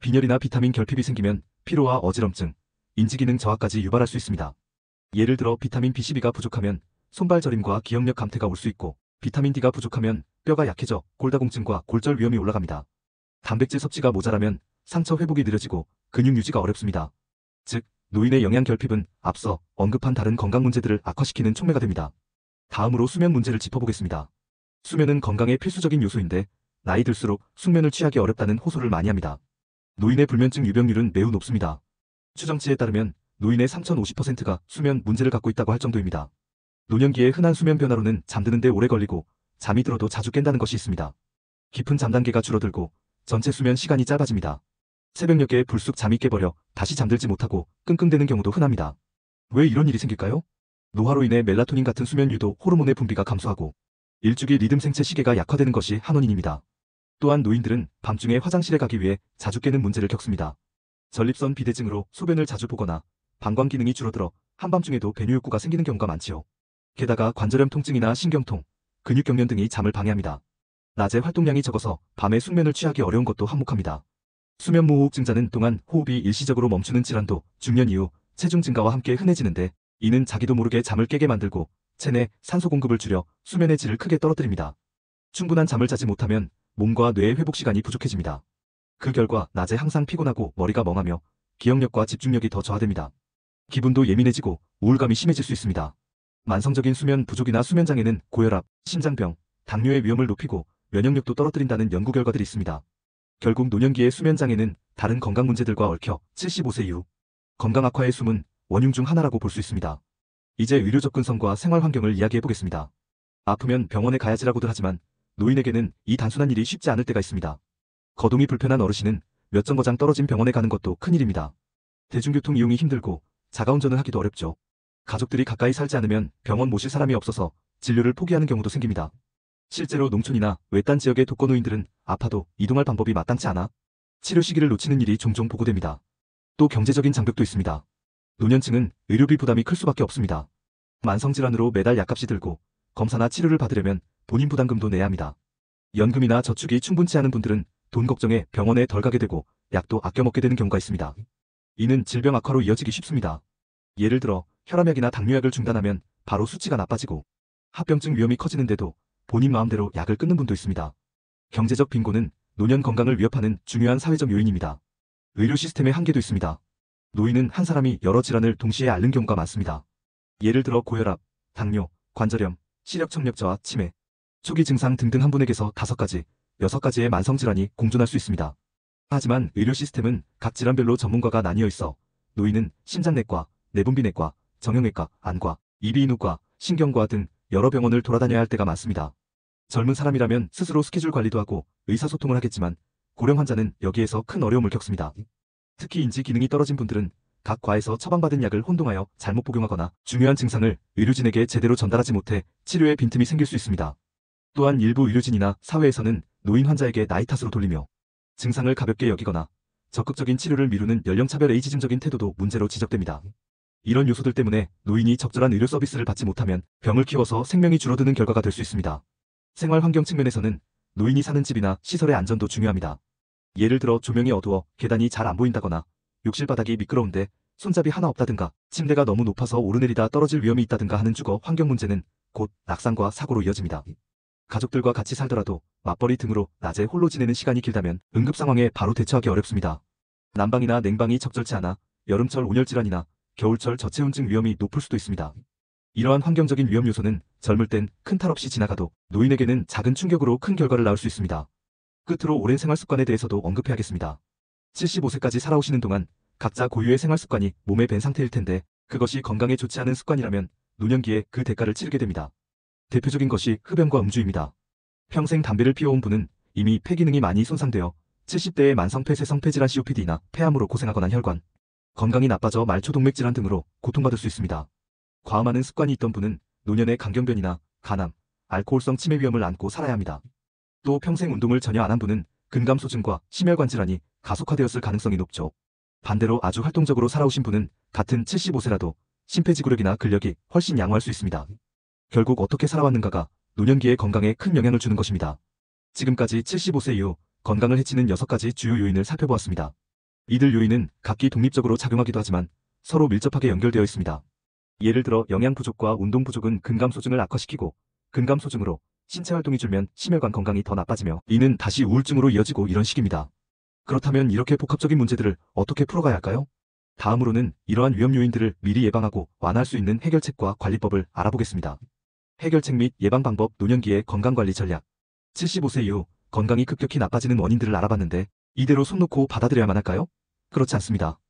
빈혈이나 비타민 결핍이 생기면 피로와 어지럼증, 인지기능 저하까지 유발할 수 있습니다. 예를 들어 비타민 B12가 부족하면 손발 저림과 기억력 감퇴가 올 수 있고 비타민 D가 부족하면 뼈가 약해져 골다공증과 골절 위험이 올라갑니다. 단백질 섭취가 모자라면 상처 회복이 느려지고 근육 유지가 어렵습니다. 즉, 노인의 영양 결핍은 앞서 언급한 다른 건강 문제들을 악화시키는 촉매가 됩니다. 다음으로 수면 문제를 짚어보겠습니다. 수면은 건강의 필수적인 요소인데 나이 들수록 숙면을 취하기 어렵다는 호소를 많이 합니다. 노인의 불면증 유병률은 매우 높습니다. 추정치에 따르면 노인의 3050%가 수면 문제를 갖고 있다고 할 정도입니다. 노년기의 흔한 수면 변화로는 잠드는 데 오래 걸리고 잠이 들어도 자주 깬다는 것이 있습니다. 깊은 잠 단계가 줄어들고 전체 수면 시간이 짧아집니다. 새벽녘에 불쑥 잠이 깨버려 다시 잠들지 못하고 끙끙대는 경우도 흔합니다. 왜 이런 일이 생길까요? 노화로 인해 멜라토닌 같은 수면 유도 호르몬의 분비가 감소하고 일주기 리듬 생체 시계가 약화되는 것이 한 원인입니다. 또한 노인들은 밤중에 화장실에 가기 위해 자주 깨는 문제를 겪습니다. 전립선 비대증으로 소변을 자주 보거나 방광 기능이 줄어들어 한밤중에도 배뇨욕구가 생기는 경우가 많지요. 게다가 관절염 통증이나 신경통, 근육경련 등이 잠을 방해합니다. 낮에 활동량이 적어서 밤에 숙면을 취하기 어려운 것도 한몫합니다. 수면무호흡 증자는 또한 호흡이 일시적으로 멈추는 질환도 중년 이후 체중 증가와 함께 흔해지는데 이는 자기도 모르게 잠을 깨게 만들고 체내 산소 공급을 줄여 수면의 질을 크게 떨어뜨립니다. 충분한 잠을 자지 못하면 몸과 뇌의 회복 시간이 부족해집니다. 그 결과 낮에 항상 피곤하고 머리가 멍하며 기억력과 집중력이 더 저하됩니다. 기분도 예민해지고 우울감이 심해질 수 있습니다. 만성적인 수면 부족이나 수면장애는 고혈압, 심장병, 당뇨의 위험을 높이고 면역력도 떨어뜨린다는 연구 결과들이 있습니다. 결국 노년기의 수면장애는 다른 건강 문제들과 얽혀 75세 이후 건강 악화의 숨은 원흉 중 하나라고 볼 수 있습니다. 이제 의료 접근성과 생활 환경을 이야기해보겠습니다. 아프면 병원에 가야지라고들 하지만 노인에게는 이 단순한 일이 쉽지 않을 때가 있습니다. 거동이 불편한 어르신은 몇 정거장 떨어진 병원에 가는 것도 큰일입니다. 대중교통 이용이 힘들고 자가운전을 하기도 어렵죠. 가족들이 가까이 살지 않으면 병원 모실 사람이 없어서 진료를 포기하는 경우도 생깁니다. 실제로 농촌이나 외딴 지역의 독거노인들은 아파도 이동할 방법이 마땅치 않아 치료 시기를 놓치는 일이 종종 보고됩니다. 또 경제적인 장벽도 있습니다. 노년층은 의료비 부담이 클 수밖에 없습니다. 만성질환으로 매달 약값이 들고 검사나 치료를 받으려면 본인 부담금도 내야 합니다. 연금이나 저축이 충분치 않은 분들은 돈 걱정에 병원에 덜 가게 되고 약도 아껴 먹게 되는 경우가 있습니다. 이는 질병 악화로 이어지기 쉽습니다. 예를 들어 혈압약이나 당뇨약을 중단하면 바로 수치가 나빠지고 합병증 위험이 커지는데도 본인 마음대로 약을 끊는 분도 있습니다. 경제적 빈곤은 노년 건강을 위협하는 중요한 사회적 요인입니다. 의료 시스템의 한계도 있습니다. 노인은 한 사람이 여러 질환을 동시에 앓는 경우가 많습니다. 예를 들어 고혈압, 당뇨, 관절염, 시력 청력 저하, 치매, 초기 증상 등등 한 분에게서 5가지, 6가지의 만성질환이 공존할 수 있습니다. 하지만 의료 시스템은 각 질환별로 전문가가 나뉘어 있어 노인은 심장내과, 내분비내과, 정형외과, 안과, 이비인후과, 신경과 등 여러 병원을 돌아다녀야 할 때가 많습니다. 젊은 사람이라면 스스로 스케줄 관리도 하고 의사소통을 하겠지만 고령 환자는 여기에서 큰 어려움을 겪습니다. 특히 인지 기능이 떨어진 분들은 각 과에서 처방받은 약을 혼동하여 잘못 복용하거나 중요한 증상을 의료진에게 제대로 전달하지 못해 치료에 빈틈이 생길 수 있습니다. 또한 일부 의료진이나 사회에서는 노인 환자에게 나이 탓으로 돌리며 증상을 가볍게 여기거나 적극적인 치료를 미루는 연령차별 에이지즘적인 태도도 문제로 지적됩니다. 이런 요소들 때문에 노인이 적절한 의료 서비스를 받지 못하면 병을 키워서 생명이 줄어드는 결과가 될 수 있습니다. 생활 환경 측면에서는 노인이 사는 집이나 시설의 안전도 중요합니다. 예를 들어 조명이 어두워 계단이 잘 안 보인다거나 욕실 바닥이 미끄러운데 손잡이 하나 없다든가 침대가 너무 높아서 오르내리다 떨어질 위험이 있다든가 하는 주거 환경 문제는 곧 낙상과 사고로 이어집니다. 가족들과 같이 살더라도 맞벌이 등으로 낮에 홀로 지내는 시간이 길다면 응급 상황에 바로 대처하기 어렵습니다. 난방이나 냉방이 적절치 않아 여름철 온열질환이나 겨울철 저체온증 위험이 높을 수도 있습니다. 이러한 환경적인 위험 요소는 젊을 땐 큰 탈 없이 지나가도 노인에게는 작은 충격으로 큰 결과를 낳을 수 있습니다. 끝으로 오랜 생활 습관에 대해서도 언급해야겠습니다. 75세까지 살아오시는 동안 각자 고유의 생활 습관이 몸에 밴 상태일 텐데 그것이 건강에 좋지 않은 습관이라면 노년기에 그 대가를 치르게 됩니다. 대표적인 것이 흡연과 음주입니다. 평생 담배를 피워온 분은 이미 폐 기능이 많이 손상되어 70대의 만성폐쇄 성폐질환 COPD나 폐암으로 고생하거나 혈관, 건강이 나빠져 말초동맥 질환 등으로 고통받을 수 있습니다. 과음하는 습관이 있던 분은 노년에 강경변이나 간암, 알코올성 치매 위험을 안고 살아야 합니다. 또 평생 운동을 전혀 안 한 분은 근감소증과 심혈관 질환이 가속화되었을 가능성이 높죠. 반대로 아주 활동적으로 살아오신 분은 같은 75세라도 심폐지구력이나 근력이 훨씬 양호할 수 있습니다. 결국 어떻게 살아왔는가가 노년기의 건강에 큰 영향을 주는 것입니다. 지금까지 75세 이후 건강을 해치는 6가지 주요 요인을 살펴보았습니다. 이들 요인은 각기 독립적으로 작용하기도 하지만 서로 밀접하게 연결되어 있습니다. 예를 들어 영양 부족과 운동 부족은 근감 소증을 악화시키고 근감 소증으로 신체 활동이 줄면 심혈관 건강이 더 나빠지며 이는 다시 우울증으로 이어지고 이런 식입니다. 그렇다면 이렇게 복합적인 문제들을 어떻게 풀어가야 할까요? 다음으로는 이러한 위험 요인들을 미리 예방하고 완화할 수 있는 해결책과 관리법을 알아보겠습니다. 해결책 및 예방 방법 노년기의 건강관리 전략 75세 이후 건강이 급격히 나빠지는 원인들을 알아봤는데 이대로 손 놓고 받아들여야만 할까요? 그렇지 않습니다.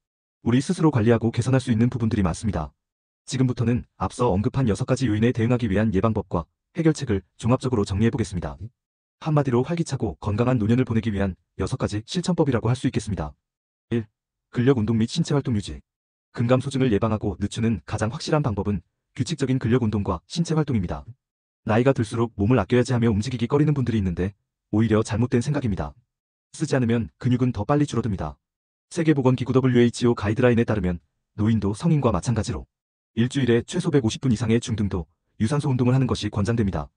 우리 스스로 관리하고 개선할 수 있는 부분들이 많습니다. 지금부터는 앞서 언급한 6가지 요인에 대응하기 위한 예방법과 해결책을 종합적으로 정리해보겠습니다. 한마디로 활기차고 건강한 노년을 보내기 위한 6가지 실천법이라고 할 수 있겠습니다. 1. 근력 운동 및 신체 활동 유지. 근감 소증을 예방하고 늦추는 가장 확실한 방법은 규칙적인 근력 운동과 신체 활동입니다. 나이가 들수록 몸을 아껴야지 하며 움직이기 꺼리는 분들이 있는데 오히려 잘못된 생각입니다. 쓰지 않으면 근육은 더 빨리 줄어듭니다. 세계보건기구 WHO 가이드라인에 따르면 노인도 성인과 마찬가지로 일주일에 최소 150분 이상의 중등도 유산소 운동을 하는 것이 권장됩니다.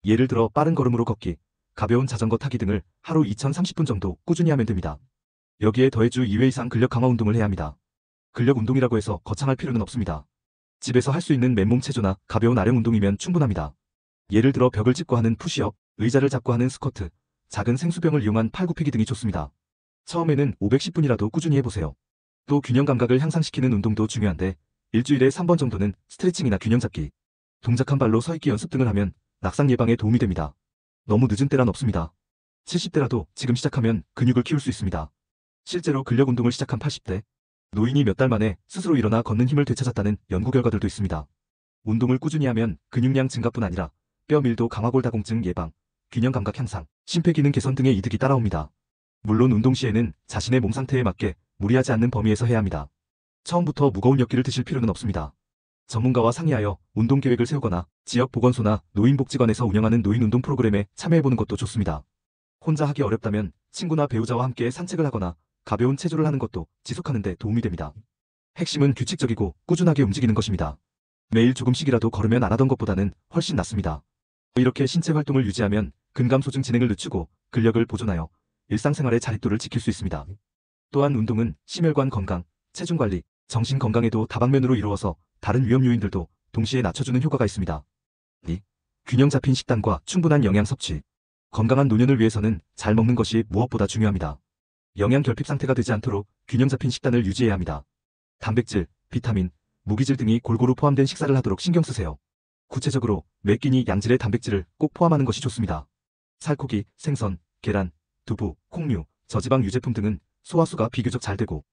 예를 들어 빠른 걸음으로 걷기, 가벼운 자전거 타기 등을 하루 2030분 정도 꾸준히 하면 됩니다. 여기에 더해 주 2회 이상 근력 강화 운동을 해야 합니다. 근력 운동이라고 해서 거창할 필요는 없습니다. 집에서 할 수 있는 맨몸 체조나 가벼운 아령 운동이면 충분합니다. 예를 들어 벽을 짚고 하는 푸시업, 의자를 잡고 하는 스쿼트, 작은 생수병을 이용한 팔굽히기 등이 좋습니다. 처음에는 510분이라도 꾸준히 해보세요. 또 균형 감각을 향상시키는 운동도 중요한데 일주일에 3번 정도는 스트레칭이나 균형 잡기, 동작한 발로 서 있기 연습 등을 하면 낙상 예방에 도움이 됩니다. 너무 늦은 때란 없습니다. 70대라도 지금 시작하면 근육을 키울 수 있습니다. 실제로 근력 운동을 시작한 80대 노인이 몇 달 만에 스스로 일어나 걷는 힘을 되찾았다는 연구 결과들도 있습니다. 운동을 꾸준히 하면 근육량 증가뿐 아니라 뼈 밀도 강화 골다공증 예방, 균형 감각 향상, 심폐기능 개선 등의 이득이 따라옵니다. 물론 운동 시에는 자신의 몸 상태에 맞게 무리하지 않는 범위에서 해야 합니다. 처음부터 무거운 역기를 드실 필요는 없습니다. 전문가와 상의하여 운동 계획을 세우거나 지역 보건소나 노인복지관에서 운영하는 노인 운동 프로그램에 참여해보는 것도 좋습니다. 혼자 하기 어렵다면 친구나 배우자와 함께 산책을 하거나 가벼운 체조를 하는 것도 지속하는 데 도움이 됩니다. 핵심은 규칙적이고 꾸준하게 움직이는 것입니다. 매일 조금씩이라도 걸으면 안 하던 것보다는 훨씬 낫습니다. 이렇게 신체 활동을 유지하면 근감 소증 진행을 늦추고 근력을 보존하여 일상생활의 자립도를 지킬 수 있습니다. 또한 운동은 심혈관 건강, 체중 관리, 정신 건강에도 다방면으로 이루어서 다른 위험 요인들도 동시에 낮춰주는 효과가 있습니다. 2. 균형 잡힌 식단과 충분한 영양 섭취. 건강한 노년을 위해서는 잘 먹는 것이 무엇보다 중요합니다. 영양 결핍 상태가 되지 않도록 균형 잡힌 식단을 유지해야 합니다. 단백질, 비타민, 무기질 등이 골고루 포함된 식사를 하도록 신경 쓰세요. 구체적으로 매 끼니 양질의 단백질을 꼭 포함하는 것이 좋습니다. 살코기, 생선, 계란, 두부, 콩류, 저지방 유제품 등은 소화수가 비교적 잘 되고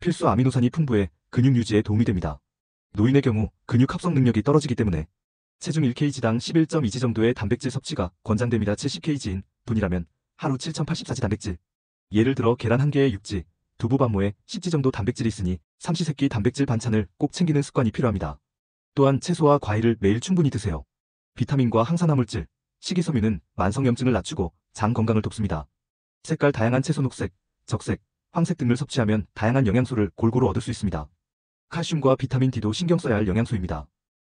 필수 아미노산이 풍부해 근육 유지에 도움이 됩니다. 노인의 경우 근육 합성 능력이 떨어지기 때문에 체중 1kg당 11.2g 정도의 단백질 섭취가 권장됩니다. 70kg인 분이라면 하루 7084g 단백질. 예를 들어 계란 1개에 6g, 두부 반모에 10g 정도 단백질이 있으니 삼시세끼 단백질 반찬을 꼭 챙기는 습관이 필요합니다. 또한 채소와 과일을 매일 충분히 드세요. 비타민과 항산화물질, 식이섬유는 만성염증을 낮추고 장 건강을 돕습니다. 색깔 다양한 채소 녹색, 적색, 황색 등을 섭취하면 다양한 영양소를 골고루 얻을 수 있습니다. 칼슘과 비타민 D도 신경 써야 할 영양소입니다.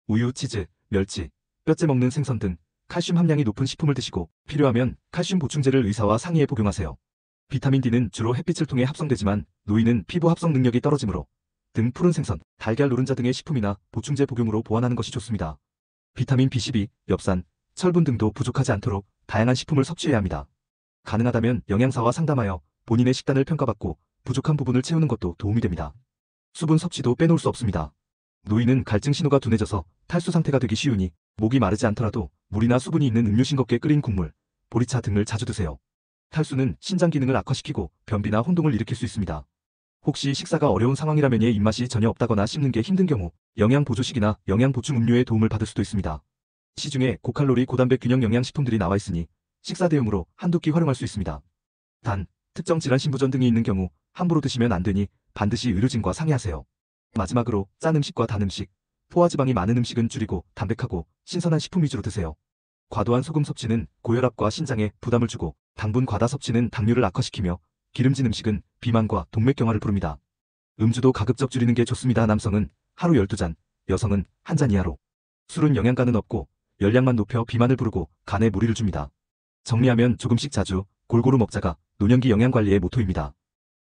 우유, 치즈, 멸치, 뼈째 먹는 생선 등 칼슘 함량이 높은 식품을 드시고 필요하면 칼슘 보충제를 의사와 상의해 복용하세요. 비타민 D는 주로 햇빛을 통해 합성되지만 노인은 피부 합성 능력이 떨어지므로 등 푸른 생선, 달걀 노른자 등의 식품이나 보충제 복용으로 보완하는 것이 좋습니다. 비타민 B12, 엽산, 철분 등도 부족하지 않도록 다양한 식품을 섭취해야 합니다. 가능하다면 영양사와 상담하여 본인의 식단을 평가받고 부족한 부분을 채우는 것도 도움이 됩니다. 수분 섭취도 빼놓을 수 없습니다. 노인은 갈증 신호가 둔해져서 탈수 상태가 되기 쉬우니 목이 마르지 않더라도 물이나 수분이 있는 음료 싱겁게 끓인 국물, 보리차 등을 자주 드세요. 탈수는 신장 기능을 악화시키고 변비나 혼동을 일으킬 수 있습니다. 혹시 식사가 어려운 상황이라면 예 입맛이 전혀 없다거나 씹는 게 힘든 경우 영양 보조식이나 영양 보충 음료의 도움을 받을 수도 있습니다. 시중에 고칼로리 고단백 균형 영양식품들이 나와 있으니 식사 대용으로 한두 끼 활용할 수 있습니다. 단, 특정 질환 신부전 등이 있는 경우 함부로 드시면 안 되니 반드시 의료진과 상의하세요. 마지막으로 짠 음식과 단 음식, 포화지방이 많은 음식은 줄이고 담백하고 신선한 식품 위주로 드세요. 과도한 소금 섭취는 고혈압과 신장에 부담을 주고 당분 과다 섭취는 당뇨를 악화시키며 기름진 음식은 비만과 동맥경화를 부릅니다. 음주도 가급적 줄이는 게 좋습니다. 남성은 하루 12잔, 여성은 1잔 이하로. 술은 영양가는 없고 열량만 높여 비만을 부르고 간에 무리를 줍니다. 정리하면 조금씩 자주 골고루 먹자가 노년기 영양관리의 모토입니다.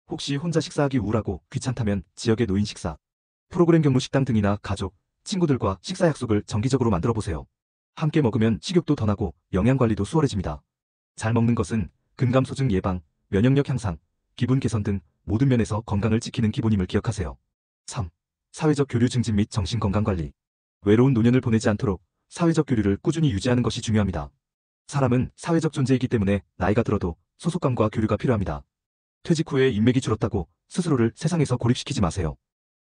혹시 혼자 식사하기 우울하고 귀찮다면 지역의 노인 식사, 프로그램 경로 식당 등이나 가족, 친구들과 식사 약속을 정기적으로 만들어 보세요. 함께 먹으면 식욕도 더 나고 영양관리도 수월해집니다. 잘 먹는 것은 근감소증 예방, 면역력 향상, 기분 개선 등 모든 면에서 건강을 지키는 기본임을 기억하세요. 3. 사회적 교류 증진 및 정신건강관리. 외로운 노년을 보내지 않도록 사회적 교류를 꾸준히 유지하는 것이 중요합니다. 사람은 사회적 존재이기 때문에 나이가 들어도 소속감과 교류가 필요합니다. 퇴직 후에 인맥이 줄었다고 스스로를 세상에서 고립시키지 마세요.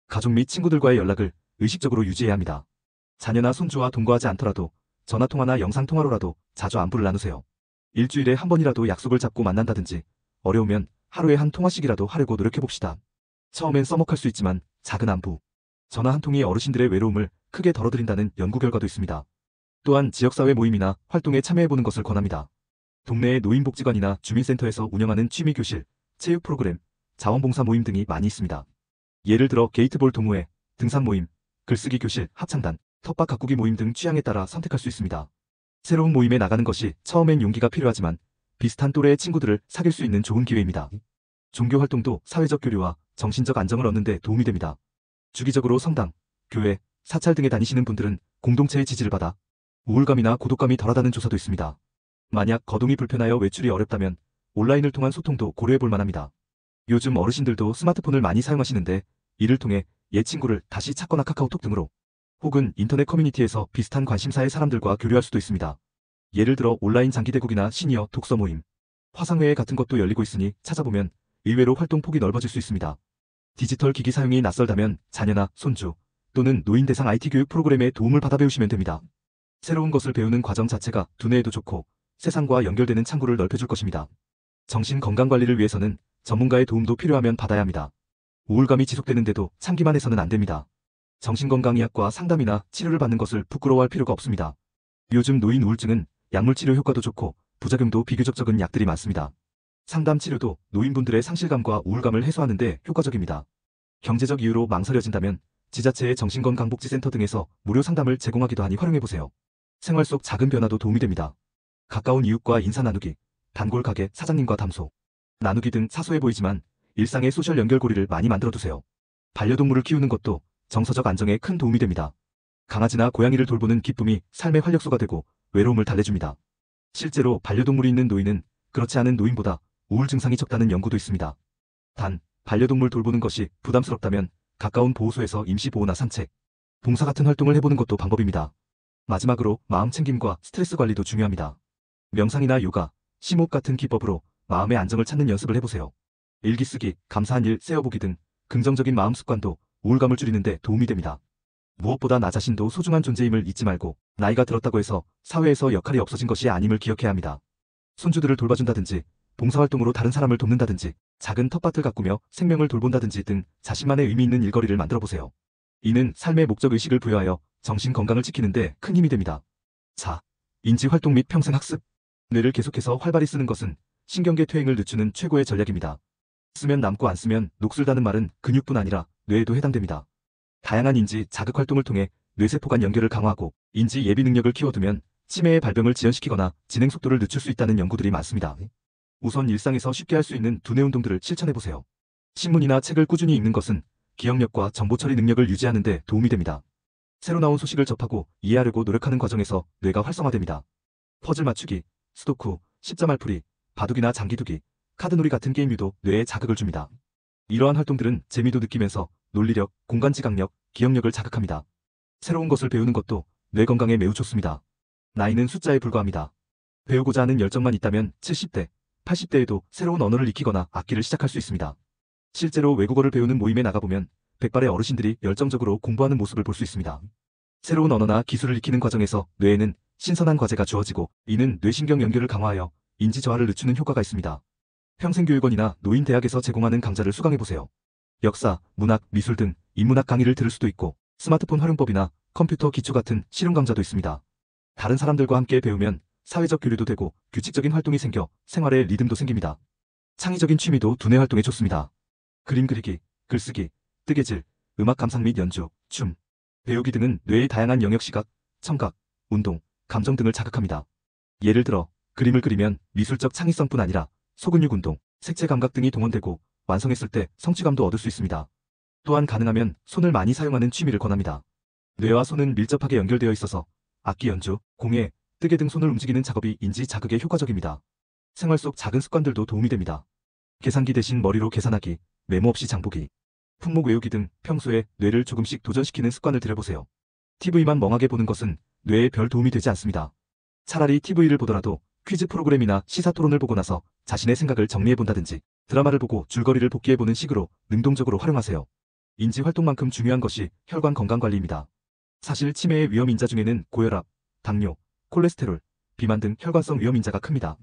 가족 및 친구들과의 연락을 의식적으로 유지해야 합니다. 자녀나 손주와 동거하지 않더라도 전화통화나 영상통화로라도 자주 안부를 나누세요. 일주일에 한 번이라도 약속을 잡고 만난다든지 어려우면 하루에 한 통화씩이라도 하려고 노력해봅시다. 처음엔 써먹할 수 있지만 작은 안부, 전화 한 통이 어르신들의 외로움을 크게 덜어드린다는 연구 결과도 있습니다. 또한 지역사회 모임이나 활동에 참여해보는 것을 권합니다. 동네의 노인복지관이나 주민센터에서 운영하는 취미교실, 체육 프로그램, 자원봉사 모임 등이 많이 있습니다. 예를 들어 게이트볼 동호회, 등산 모임, 글쓰기 교실, 합창단, 텃밭 가꾸기 모임 등 취향에 따라 선택할 수 있습니다. 새로운 모임에 나가는 것이 처음엔 용기가 필요하지만 비슷한 또래의 친구들을 사귈 수 있는 좋은 기회입니다. 종교 활동도 사회적 교류와 정신적 안정을 얻는 데 도움이 됩니다. 주기적으로 성당, 교회, 사찰 등에 다니시는 분들은 공동체의 지지를 받아 우울감이나 고독감이 덜하다는 조사도 있습니다. 만약 거동이 불편하여 외출이 어렵다면 온라인을 통한 소통도 고려해 볼 만합니다. 요즘 어르신들도 스마트폰을 많이 사용하시는데 이를 통해 옛 친구를 다시 찾거나 카카오톡 등으로 혹은 인터넷 커뮤니티에서 비슷한 관심사의 사람들과 교류할 수도 있습니다. 예를 들어 온라인 장기대국이나 시니어 독서 모임, 화상회의 같은 것도 열리고 있으니 찾아보면 의외로 활동 폭이 넓어질 수 있습니다. 디지털 기기 사용이 낯설다면 자녀나 손주 또는 노인 대상 IT 교육 프로그램의 도움을 받아 배우시면 됩니다. 새로운 것을 배우는 과정 자체가 두뇌에도 좋고 세상과 연결되는 창구를 넓혀줄 것입니다. 정신 건강 관리를 위해서는 전문가의 도움도 필요하면 받아야 합니다. 우울감이 지속되는데도 참기만 해서는 안 됩니다. 정신건강의학과 상담이나 치료를 받는 것을 부끄러워할 필요가 없습니다. 요즘 노인 우울증은 약물 치료 효과도 좋고 부작용도 비교적 적은 약들이 많습니다. 상담 치료도 노인분들의 상실감과 우울감을 해소하는 데 효과적입니다. 경제적 이유로 망설여진다면 지자체의 정신건강복지센터 등에서 무료 상담을 제공하기도 하니 활용해보세요. 생활 속 작은 변화도 도움이 됩니다. 가까운 이웃과 인사 나누기, 단골 가게 사장님과 담소 나누기 등 사소해 보이지만 일상의 소셜 연결고리를 많이 만들어두세요. 반려동물을 키우는 것도 정서적 안정에 큰 도움이 됩니다. 강아지나 고양이를 돌보는 기쁨이 삶의 활력소가 되고 외로움을 달래줍니다. 실제로 반려동물이 있는 노인은 그렇지 않은 노인보다 우울 증상이 적다는 연구도 있습니다. 단, 반려동물 돌보는 것이 부담스럽다면 가까운 보호소에서 임시보호나 산책, 봉사 같은 활동을 해보는 것도 방법입니다. 마지막으로 마음 챙김과 스트레스 관리도 중요합니다. 명상이나 요가, 심호흡 같은 기법으로 마음의 안정을 찾는 연습을 해보세요. 일기 쓰기, 감사한 일 세어보기 등 긍정적인 마음 습관도 우울감을 줄이는 데 도움이 됩니다. 무엇보다 나 자신도 소중한 존재임을 잊지 말고 나이가 들었다고 해서 사회에서 역할이 없어진 것이 아님을 기억해야 합니다. 손주들을 돌봐준다든지 봉사활동으로 다른 사람을 돕는다든지 작은 텃밭을 가꾸며 생명을 돌본다든지 등 자신만의 의미 있는 일거리를 만들어보세요. 이는 삶의 목적의식을 부여하여 정신 건강을 지키는 데 큰 힘이 됩니다. 4. 인지활동 및 평생학습. 뇌를 계속해서 활발히 쓰는 것은 신경계 퇴행을 늦추는 최고의 전략입니다. 쓰면 남고 안 쓰면 녹슬다는 말은 근육뿐 아니라 뇌에도 해당됩니다. 다양한 인지 자극 활동을 통해 뇌세포 간 연결을 강화하고 인지 예비 능력을 키워두면 치매의 발병을 지연시키거나 진행 속도를 늦출 수 있다는 연구들이 많습니다. 우선 일상에서 쉽게 할 수 있는 두뇌 운동들을 실천해보세요. 신문이나 책을 꾸준히 읽는 것은 기억력과 정보 처리 능력을 유지하는 데 도움이 됩니다. 새로 나온 소식을 접하고 이해하려고 노력하는 과정에서 뇌가 활성화됩니다. 퍼즐 맞추기, 수도쿠, 십자말풀이, 바둑이나 장기두기, 카드놀이 같은 게임류도 뇌에 자극을 줍니다. 이러한 활동들은 재미도 느끼면서 논리력, 공간지각력, 기억력을 자극합니다. 새로운 것을 배우는 것도 뇌 건강에 매우 좋습니다. 나이는 숫자에 불과합니다. 배우고자 하는 열정만 있다면 70대, 80대에도 새로운 언어를 익히거나 악기를 시작할 수 있습니다. 실제로 외국어를 배우는 모임에 나가보면 백발의 어르신들이 열정적으로 공부하는 모습을 볼 수 있습니다. 새로운 언어나 기술을 익히는 과정에서 뇌에는 신선한 과제가 주어지고 이는 뇌신경 연결을 강화하여 인지 저하를 늦추는 효과가 있습니다. 평생교육원이나 노인대학에서 제공하는 강좌를 수강해보세요. 역사, 문학, 미술 등 인문학 강의를 들을 수도 있고 스마트폰 활용법이나 컴퓨터 기초 같은 실용 강좌도 있습니다. 다른 사람들과 함께 배우면 사회적 교류도 되고 규칙적인 활동이 생겨 생활에 리듬도 생깁니다. 창의적인 취미도 두뇌 활동에 좋습니다. 그림 그리기, 글쓰기, 뜨개질, 음악 감상 및 연주, 춤, 배우기 등은 뇌의 다양한 영역 시각, 청각, 운동, 감정 등을 자극합니다. 예를 들어 그림을 그리면 미술적 창의성뿐 아니라 소근육 운동, 색채 감각 등이 동원되고 완성했을 때 성취감도 얻을 수 있습니다. 또한 가능하면 손을 많이 사용하는 취미를 권합니다. 뇌와 손은 밀접하게 연결되어 있어서 악기 연주, 공예, 뜨개 등 손을 움직이는 작업이 인지 자극에 효과적입니다. 생활 속 작은 습관들도 도움이 됩니다. 계산기 대신 머리로 계산하기, 메모 없이 장보기, 품목 외우기 등 평소에 뇌를 조금씩 도전시키는 습관을 들여보세요. TV만 멍하게 보는 것은 뇌에 별 도움이 되지 않습니다. 차라리 TV를 보더라도 퀴즈 프로그램이나 시사 토론을 보고 나서 자신의 생각을 정리해본다든지 드라마를 보고 줄거리를 복기해보는 식으로 능동적으로 활용하세요. 인지 활동만큼 중요한 것이 혈관 건강 관리입니다. 사실 치매의 위험 인자 중에는 고혈압, 당뇨, 콜레스테롤, 비만 등 혈관성 위험 인자가 큽니다.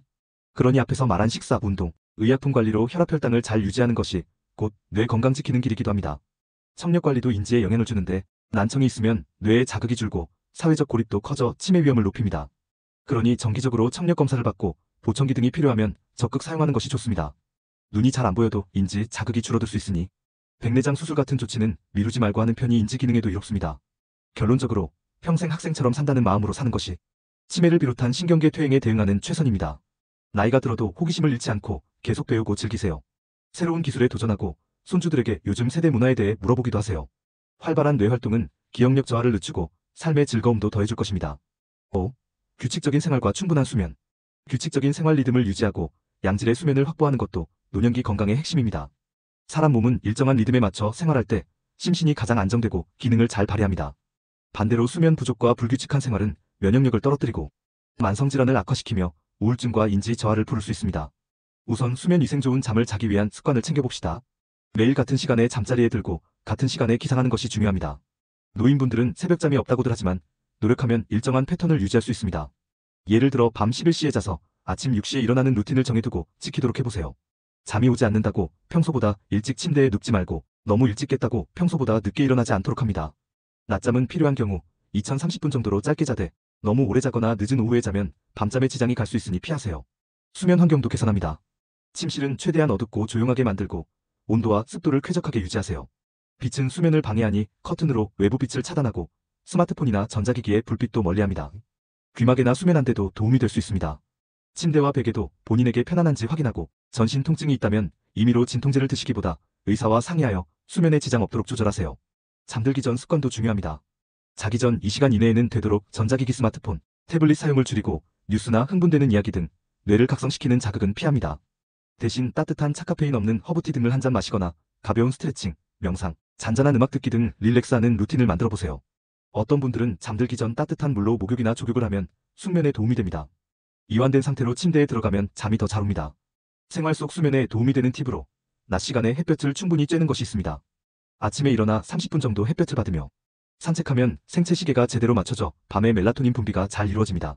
그러니 앞에서 말한 식사, 운동, 의약품 관리로 혈압 혈당을 잘 유지하는 것이 곧 뇌 건강 지키는 길이기도 합니다. 청력 관리도 인지에 영향을 주는데 난청이 있으면 뇌에 자극이 줄고 사회적 고립도 커져 치매 위험을 높입니다. 그러니 정기적으로 청력 검사를 받고 보청기 등이 필요하면 적극 사용하는 것이 좋습니다. 눈이 잘 안 보여도 인지 자극이 줄어들 수 있으니 백내장 수술 같은 조치는 미루지 말고 하는 편이 인지 기능에도 이롭습니다. 결론적으로 평생 학생처럼 산다는 마음으로 사는 것이 치매를 비롯한 신경계 퇴행에 대응하는 최선입니다. 나이가 들어도 호기심을 잃지 않고 계속 배우고 즐기세요. 새로운 기술에 도전하고 손주들에게 요즘 세대 문화에 대해 물어보기도 하세요. 활발한 뇌 활동은 기억력 저하를 늦추고 삶의 즐거움도 더해줄 것입니다. 5. 규칙적인 생활과 충분한 수면. 규칙적인 생활 리듬을 유지하고 양질의 수면을 확보하는 것도 노년기 건강의 핵심입니다. 사람 몸은 일정한 리듬에 맞춰 생활할 때 심신이 가장 안정되고 기능을 잘 발휘합니다. 반대로 수면 부족과 불규칙한 생활은 면역력을 떨어뜨리고 만성질환을 악화시키며 우울증과 인지 저하를 부를 수 있습니다. 우선 수면 위생 좋은 잠을 자기 위한 습관을 챙겨봅시다. 매일 같은 시간에 잠자리에 들고 같은 시간에 기상하는 것이 중요합니다. 노인분들은 새벽잠이 없다고들 하지만 노력하면 일정한 패턴을 유지할 수 있습니다. 예를 들어 밤 11시에 자서 아침 6시에 일어나는 루틴을 정해두고 지키도록 해보세요. 잠이 오지 않는다고 평소보다 일찍 침대에 눕지 말고 너무 일찍 깼다고 평소보다 늦게 일어나지 않도록 합니다. 낮잠은 필요한 경우 2030분 정도로 짧게 자되 너무 오래 자거나 늦은 오후에 자면 밤잠에 지장이 갈 수 있으니 피하세요. 수면 환경도 개선합니다. 침실은 최대한 어둡고 조용하게 만들고 온도와 습도를 쾌적하게 유지하세요. 빛은 수면을 방해하니 커튼으로 외부 빛을 차단하고 스마트폰이나 전자기기의 불빛도 멀리합니다. 귀마개나 수면 안대도 도움이 될 수 있습니다. 침대와 베개도 본인에게 편안한지 확인하고 전신 통증이 있다면 임의로 진통제를 드시기보다 의사와 상의하여 수면에 지장 없도록 조절하세요. 잠들기 전 습관도 중요합니다. 자기 전 2시간 이내에는 되도록 전자기기 스마트폰, 태블릿 사용을 줄이고 뉴스나 흥분되는 이야기 등 뇌를 각성시키는 자극은 피합니다. 대신 따뜻한 차카페인 없는 허브티 등을 한 잔 마시거나 가벼운 스트레칭, 명상, 잔잔한 음악 듣기 등 릴렉스하는 루틴을 만들어보세요. 어떤 분들은 잠들기 전 따뜻한 물로 목욕이나 족욕을 하면 숙면에 도움이 됩니다. 이완된 상태로 침대에 들어가면 잠이 더 잘 옵니다. 생활 속 수면에 도움이 되는 팁으로 낮 시간에 햇볕을 충분히 쬐는 것이 있습니다. 아침에 일어나 30분 정도 햇볕을 받으며 산책하면 생체 시계가 제대로 맞춰져 밤에 멜라토닌 분비가 잘 이루어집니다.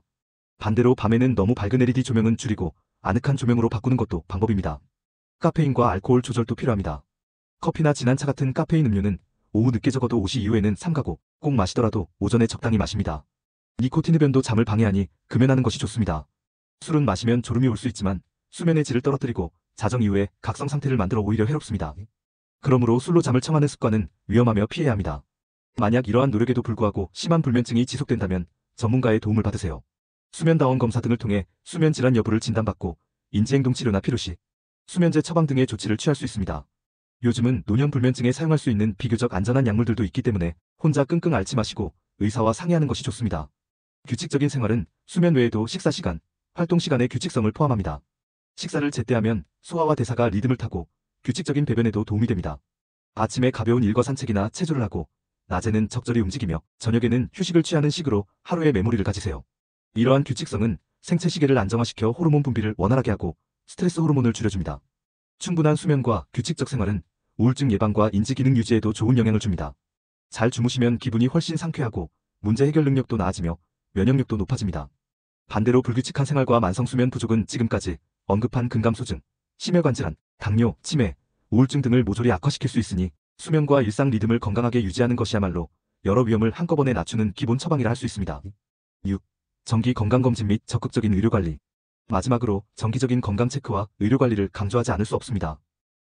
반대로 밤에는 너무 밝은 LED 조명은 줄이고 아늑한 조명으로 바꾸는 것도 방법입니다. 카페인과 알코올 조절도 필요합니다. 커피나 진한 차 같은 카페인 음료는 오후 늦게 적어도 5시 이후에는 삼가고 꼭 마시더라도 오전에 적당히 마십니다. 니코틴 흡연도 잠을 방해하니 금연하는 것이 좋습니다. 술은 마시면 졸음이 올 수 있지만 수면의 질을 떨어뜨리고 자정 이후에 각성 상태를 만들어 오히려 해롭습니다. 그러므로 술로 잠을 청하는 습관은 위험하며 피해야 합니다. 만약 이러한 노력에도 불구하고 심한 불면증이 지속된다면 전문가의 도움을 받으세요. 수면다원 검사 등을 통해 수면 질환 여부를 진단받고 인지행동 치료나 필요시 수면제 처방 등의 조치를 취할 수 있습니다. 요즘은 노년 불면증에 사용할 수 있는 비교적 안전한 약물들도 있기 때문에 혼자 끙끙 앓지 마시고 의사와 상의하는 것이 좋습니다. 규칙적인 생활은 수면 외에도 식사 시간, 활동 시간의 규칙성을 포함합니다. 식사를 제때하면 소화와 대사가 리듬을 타고 규칙적인 배변에도 도움이 됩니다. 아침에 가벼운 일과 산책이나 체조를 하고 낮에는 적절히 움직이며 저녁에는 휴식을 취하는 식으로 하루의 메모리를 가지세요. 이러한 규칙성은 생체 시계를 안정화시켜 호르몬 분비를 원활하게 하고 스트레스 호르몬을 줄여줍니다. 충분한 수면과 규칙적 생활은 우울증 예방과 인지 기능 유지에도 좋은 영향을 줍니다. 잘 주무시면 기분이 훨씬 상쾌하고 문제 해결 능력도 나아지며 면역력도 높아집니다. 반대로 불규칙한 생활과 만성 수면 부족은 지금까지 언급한 근감소증, 심혈관 질환, 당뇨, 치매, 우울증 등을 모조리 악화시킬 수 있으니 수면과 일상 리듬을 건강하게 유지하는 것이야말로 여러 위험을 한꺼번에 낮추는 기본 처방이라 할 수 있습니다. 6. 정기 건강검진 및 적극적인 의료관리. 마지막으로 정기적인 건강체크와 의료관리를 강조하지 않을 수 없습니다.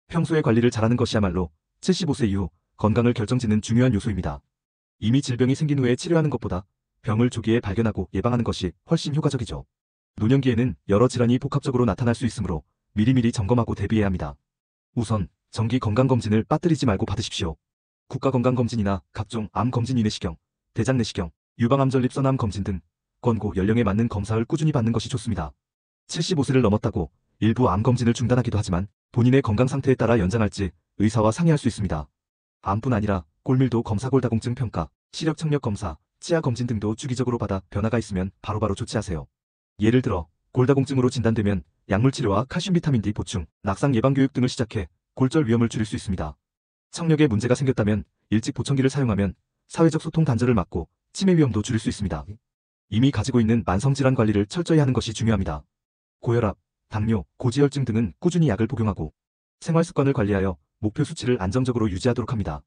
평소에 관리를 잘하는 것이야말로 75세 이후 건강을 결정짓는 중요한 요소입니다. 이미 질병이 생긴 후에 치료하는 것보다 병을 조기에 발견하고 예방하는 것이 훨씬 효과적이죠. 노년기에는 여러 질환이 복합적으로 나타날 수 있으므로 미리미리 점검하고 대비해야 합니다. 우선 정기 건강검진을 빠뜨리지 말고 받으십시오. 국가건강검진이나 각종 암검진 위내시경, 대장내시경, 유방암 전립선암 검진 등 권고 연령에 맞는 검사를 꾸준히 받는 것이 좋습니다. 75세를 넘었다고 일부 암검진을 중단하기도 하지만 본인의 건강 상태에 따라 연장할지 의사와 상의할 수 있습니다. 암뿐 아니라 골밀도 검사, 골다공증 평가, 시력 청력 검사, 치아 검진 등도 주기적으로 받아 변화가 있으면 바로바로 조치하세요. 예를 들어 골다공증으로 진단되면 약물 치료와 칼슘 비타민 D 보충, 낙상 예방 교육 등을 시작해 골절 위험을 줄일 수 있습니다. 청력에 문제가 생겼다면 일찍 보청기를 사용하면 사회적 소통 단절을 막고 치매 위험도 줄일 수 있습니다. 이미 가지고 있는 만성질환 관리를 철저히 하는 것이 중요합니다. 고혈압, 당뇨, 고지혈증 등은 꾸준히 약을 복용하고 생활 습관을 관리하여 목표 수치를 안정적으로 유지하도록 합니다.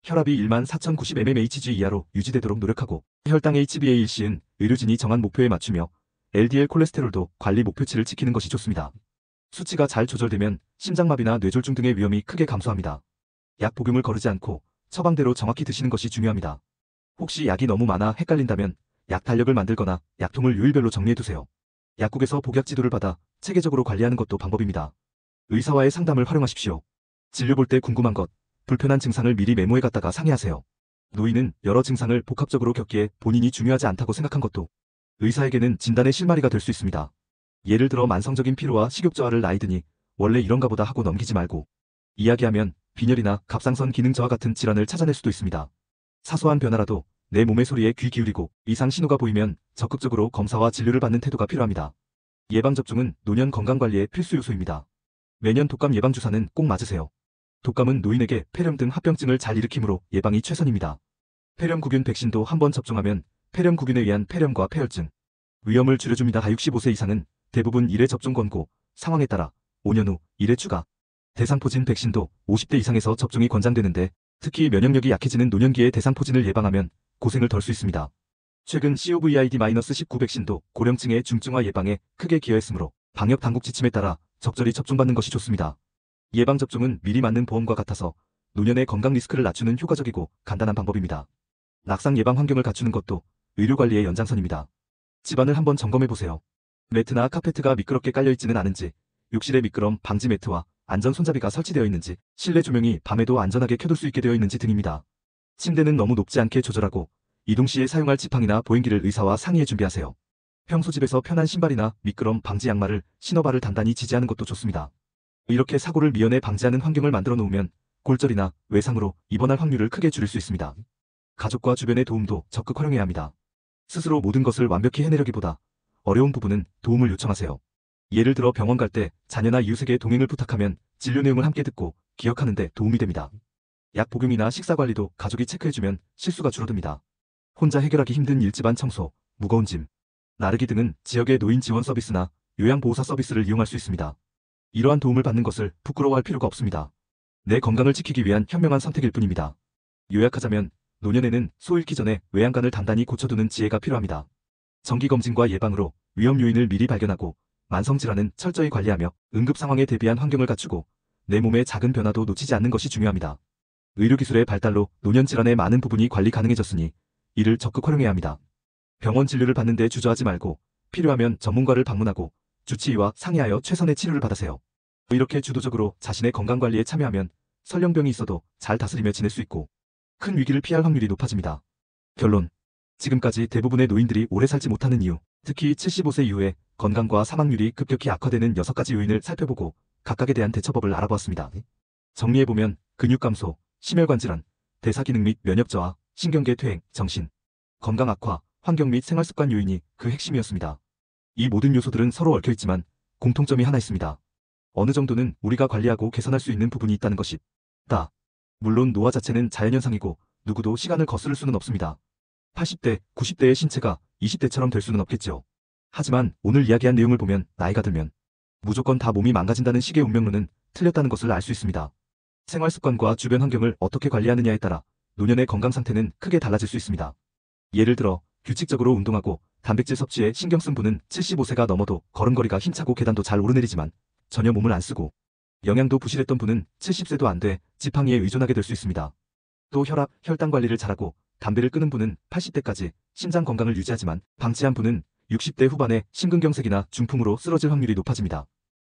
혈압이 14,090 mmHg 이하로 유지되도록 노력하고 혈당 HbA1c는 의료진이 정한 목표에 맞추며 LDL 콜레스테롤도 관리 목표치를 지키는 것이 좋습니다. 수치가 잘 조절되면 심장마비나 뇌졸중 등의 위험이 크게 감소합니다. 약 복용을 거르지 않고 처방대로 정확히 드시는 것이 중요합니다. 혹시 약이 너무 많아 헷갈린다면 약 달력을 만들거나 약통을 요일별로 정리해두세요. 약국에서 복약 지도를 받아 체계적으로 관리하는 것도 방법입니다. 의사와의 상담을 활용하십시오. 진료 볼 때 궁금한 것, 불편한 증상을 미리 메모해갔다가 상의하세요. 노인은 여러 증상을 복합적으로 겪기에 본인이 중요하지 않다고 생각한 것도 의사에게는 진단의 실마리가 될 수 있습니다. 예를 들어 만성적인 피로와 식욕 저하를 나이 드니 원래 이런가 보다 하고 넘기지 말고 이야기하면 빈혈이나 갑상선 기능 저하 같은 질환을 찾아낼 수도 있습니다. 사소한 변화라도 내 몸의 소리에 귀 기울이고 이상 신호가 보이면 적극적으로 검사와 진료를 받는 태도가 필요합니다. 예방접종은 노년 건강관리의 필수 요소입니다. 매년 독감 예방주사는 꼭 맞으세요. 독감은 노인에게 폐렴 등 합병증을 잘 일으키므로 예방이 최선입니다. 폐렴구균 백신도 한번 접종하면 폐렴구균에 의한 폐렴과 폐혈증 위험을 줄여줍니다. 65세 이상은 대부분 1회 접종 권고, 상황에 따라 5년 후 1회 추가. 대상포진 백신도 50대 이상에서 접종이 권장되는데 특히 면역력이 약해지는 노년기에 대상포진을 예방하면 고생을 덜 수 있습니다. 최근 COVID-19 백신도 고령층의 중증화 예방에 크게 기여했으므로 방역 당국 지침에 따라 적절히 접종받는 것이 좋습니다. 예방접종은 미리 맞는 보험과 같아서 노년의 건강 리스크를 낮추는 효과적이고 간단한 방법입니다. 낙상 예방 환경을 갖추는 것도 의료관리의 연장선입니다. 집안을 한번 점검해보세요. 매트나 카페트가 미끄럽게 깔려있지는 않은지, 욕실에 미끄럼 방지 매트와 안전 손잡이가 설치되어 있는지, 실내 조명이 밤에도 안전하게 켜둘 수 있게 되어 있는지 등입니다. 침대는 너무 높지 않게 조절하고 이동 시에 사용할 지팡이나 보행기를 의사와 상의해 준비하세요. 평소 집에서 편한 신발이나 미끄럼 방지 양말을 신어발을 단단히 지지하는 것도 좋습니다. 이렇게 사고를 미연에 방지하는 환경을 만들어 놓으면 골절이나 외상으로 입원할 확률을 크게 줄일 수 있습니다. 가족과 주변의 도움도 적극 활용해야 합니다. 스스로 모든 것을 완벽히 해내려기보다 어려운 부분은 도움을 요청하세요. 예를 들어 병원 갈 때 자녀나 이웃에게 동행을 부탁하면 진료 내용을 함께 듣고 기억하는 데 도움이 됩니다. 약 복용이나 식사 관리도 가족이 체크해주면 실수가 줄어듭니다. 혼자 해결하기 힘든 일집안 청소, 무거운 짐, 나르기 등은 지역의 노인 지원 서비스나 요양보호사 서비스를 이용할 수 있습니다. 이러한 도움을 받는 것을 부끄러워할 필요가 없습니다. 내 건강을 지키기 위한 현명한 선택일 뿐입니다. 요약하자면 노년에는 소 잃기 전에 외양간을 단단히 고쳐두는 지혜가 필요합니다. 정기검진과 예방으로 위험 요인을 미리 발견하고 만성질환은 철저히 관리하며 응급 상황에 대비한 환경을 갖추고 내 몸의 작은 변화도 놓치지 않는 것이 중요합니다. 의료기술의 발달로 노년 질환의 많은 부분이 관리 가능해졌으니 이를 적극 활용해야 합니다. 병원 진료를 받는데 주저하지 말고 필요하면 전문가를 방문하고 주치의와 상의하여 최선의 치료를 받으세요. 이렇게 주도적으로 자신의 건강관리에 참여하면 설령병이 있어도 잘 다스리며 지낼 수 있고 큰 위기를 피할 확률이 높아집니다. 결론. 지금까지 대부분의 노인들이 오래 살지 못하는 이유, 특히 75세 이후에 건강과 사망률이 급격히 악화되는 6가지 요인을 살펴보고 각각에 대한 대처법을 알아보았습니다. 정리해보면 근육 감소, 심혈관 질환, 대사 기능 및 면역 저하, 신경계 퇴행, 정신, 건강 악화, 환경 및 생활 습관 요인이 그 핵심이었습니다. 이 모든 요소들은 서로 얽혀있지만 공통점이 하나 있습니다. 어느 정도는 우리가 관리하고 개선할 수 있는 부분이 있다는 것이다. 물론 노화 자체는 자연현상이고 누구도 시간을 거스를 수는 없습니다. 80대, 90대의 신체가 20대처럼 될 수는 없겠죠. 하지만 오늘 이야기한 내용을 보면 나이가 들면 무조건 다 몸이 망가진다는 식의 운명론은 틀렸다는 것을 알 수 있습니다. 생활 습관과 주변 환경을 어떻게 관리하느냐에 따라 노년의 건강 상태는 크게 달라질 수 있습니다. 예를 들어 규칙적으로 운동하고 단백질 섭취에 신경 쓴 분은 75세가 넘어도 걸음걸이가 힘차고 계단도 잘 오르내리지만 전혀 몸을 안 쓰고 영양도 부실했던 분은 70세도 안 돼 지팡이에 의존하게 될 수 있습니다. 또 혈압, 혈당 관리를 잘하고 담배를 끊은 분은 80대까지 심장 건강을 유지하지만 방치한 분은 60대 후반에 심근경색이나 중풍으로 쓰러질 확률이 높아집니다.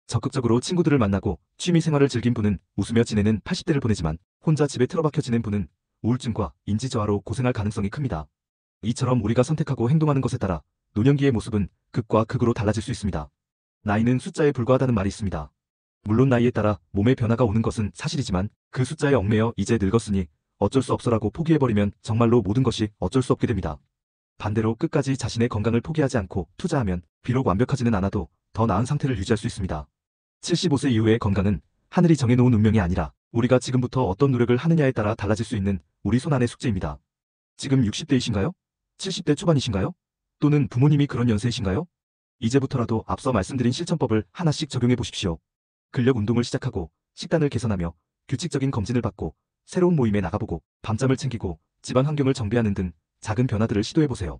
적극적으로 친구들을 만나고 취미 생활을 즐긴 분은 웃으며 지내는 80대를 보내지만 혼자 집에 틀어박혀 지낸 분은 우울증과 인지 저하로 고생할 가능성이 큽니다. 이처럼 우리가 선택하고 행동하는 것에 따라 노년기의 모습은 극과 극으로 달라질 수 있습니다. 나이는 숫자에 불과하다는 말이 있습니다. 물론 나이에 따라 몸의 변화가 오는 것은 사실이지만 그 숫자에 얽매여 이제 늙었으니 어쩔 수 없어라고 포기해버리면 정말로 모든 것이 어쩔 수 없게 됩니다. 반대로 끝까지 자신의 건강을 포기하지 않고 투자하면 비록 완벽하지는 않아도 더 나은 상태를 유지할 수 있습니다. 75세 이후의 건강은 하늘이 정해놓은 운명이 아니라 우리가 지금부터 어떤 노력을 하느냐에 따라 달라질 수 있는 우리 손안의 숙제입니다. 지금 60대이신가요? 70대 초반이신가요? 또는 부모님이 그런 연세이신가요? 이제부터라도 앞서 말씀드린 실천법을 하나씩 적용해 보십시오. 근력 운동을 시작하고 식단을 개선하며 규칙적인 검진을 받고 새로운 모임에 나가보고 밤잠을 챙기고 집안 환경을 정비하는 등 작은 변화들을 시도해보세요.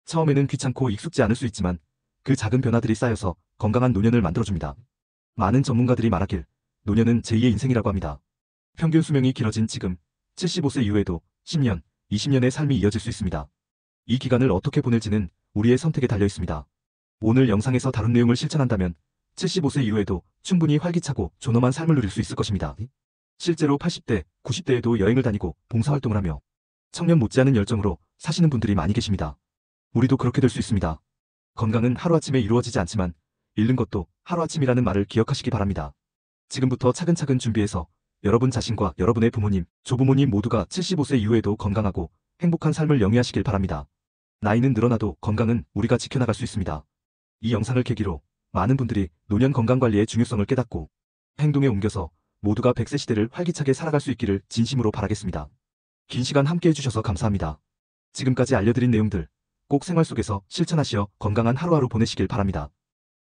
처음에는 귀찮고 익숙지 않을 수 있지만 그 작은 변화들이 쌓여서 건강한 노년을 만들어줍니다. 많은 전문가들이 말하길 노년은 제2의 인생이라고 합니다. 평균 수명이 길어진 지금 75세 이후에도 10년, 20년의 삶이 이어질 수 있습니다. 이 기간을 어떻게 보낼지는 우리의 선택에 달려 있습니다. 오늘 영상에서 다룬 내용을 실천한다면 75세 이후에도 충분히 활기차고 존엄한 삶을 누릴 수 있을 것입니다. 실제로 80대, 90대에도 여행을 다니고 봉사활동을 하며 청년 못지않은 열정으로 사시는 분들이 많이 계십니다. 우리도 그렇게 될 수 있습니다. 건강은 하루아침에 이루어지지 않지만 잃는 것도 하루아침이라는 말을 기억하시기 바랍니다. 지금부터 차근차근 준비해서 여러분 자신과 여러분의 부모님, 조부모님 모두가 75세 이후에도 건강하고 행복한 삶을 영위하시길 바랍니다. 나이는 늘어나도 건강은 우리가 지켜나갈 수 있습니다. 이 영상을 계기로 많은 분들이 노년 건강관리의 중요성을 깨닫고 행동에 옮겨서 모두가 100세 시대를 활기차게 살아갈 수 있기를 진심으로 바라겠습니다. 긴 시간 함께 해주셔서 감사합니다. 지금까지 알려드린 내용들 꼭 생활 속에서 실천하시어 건강한 하루하루 보내시길 바랍니다.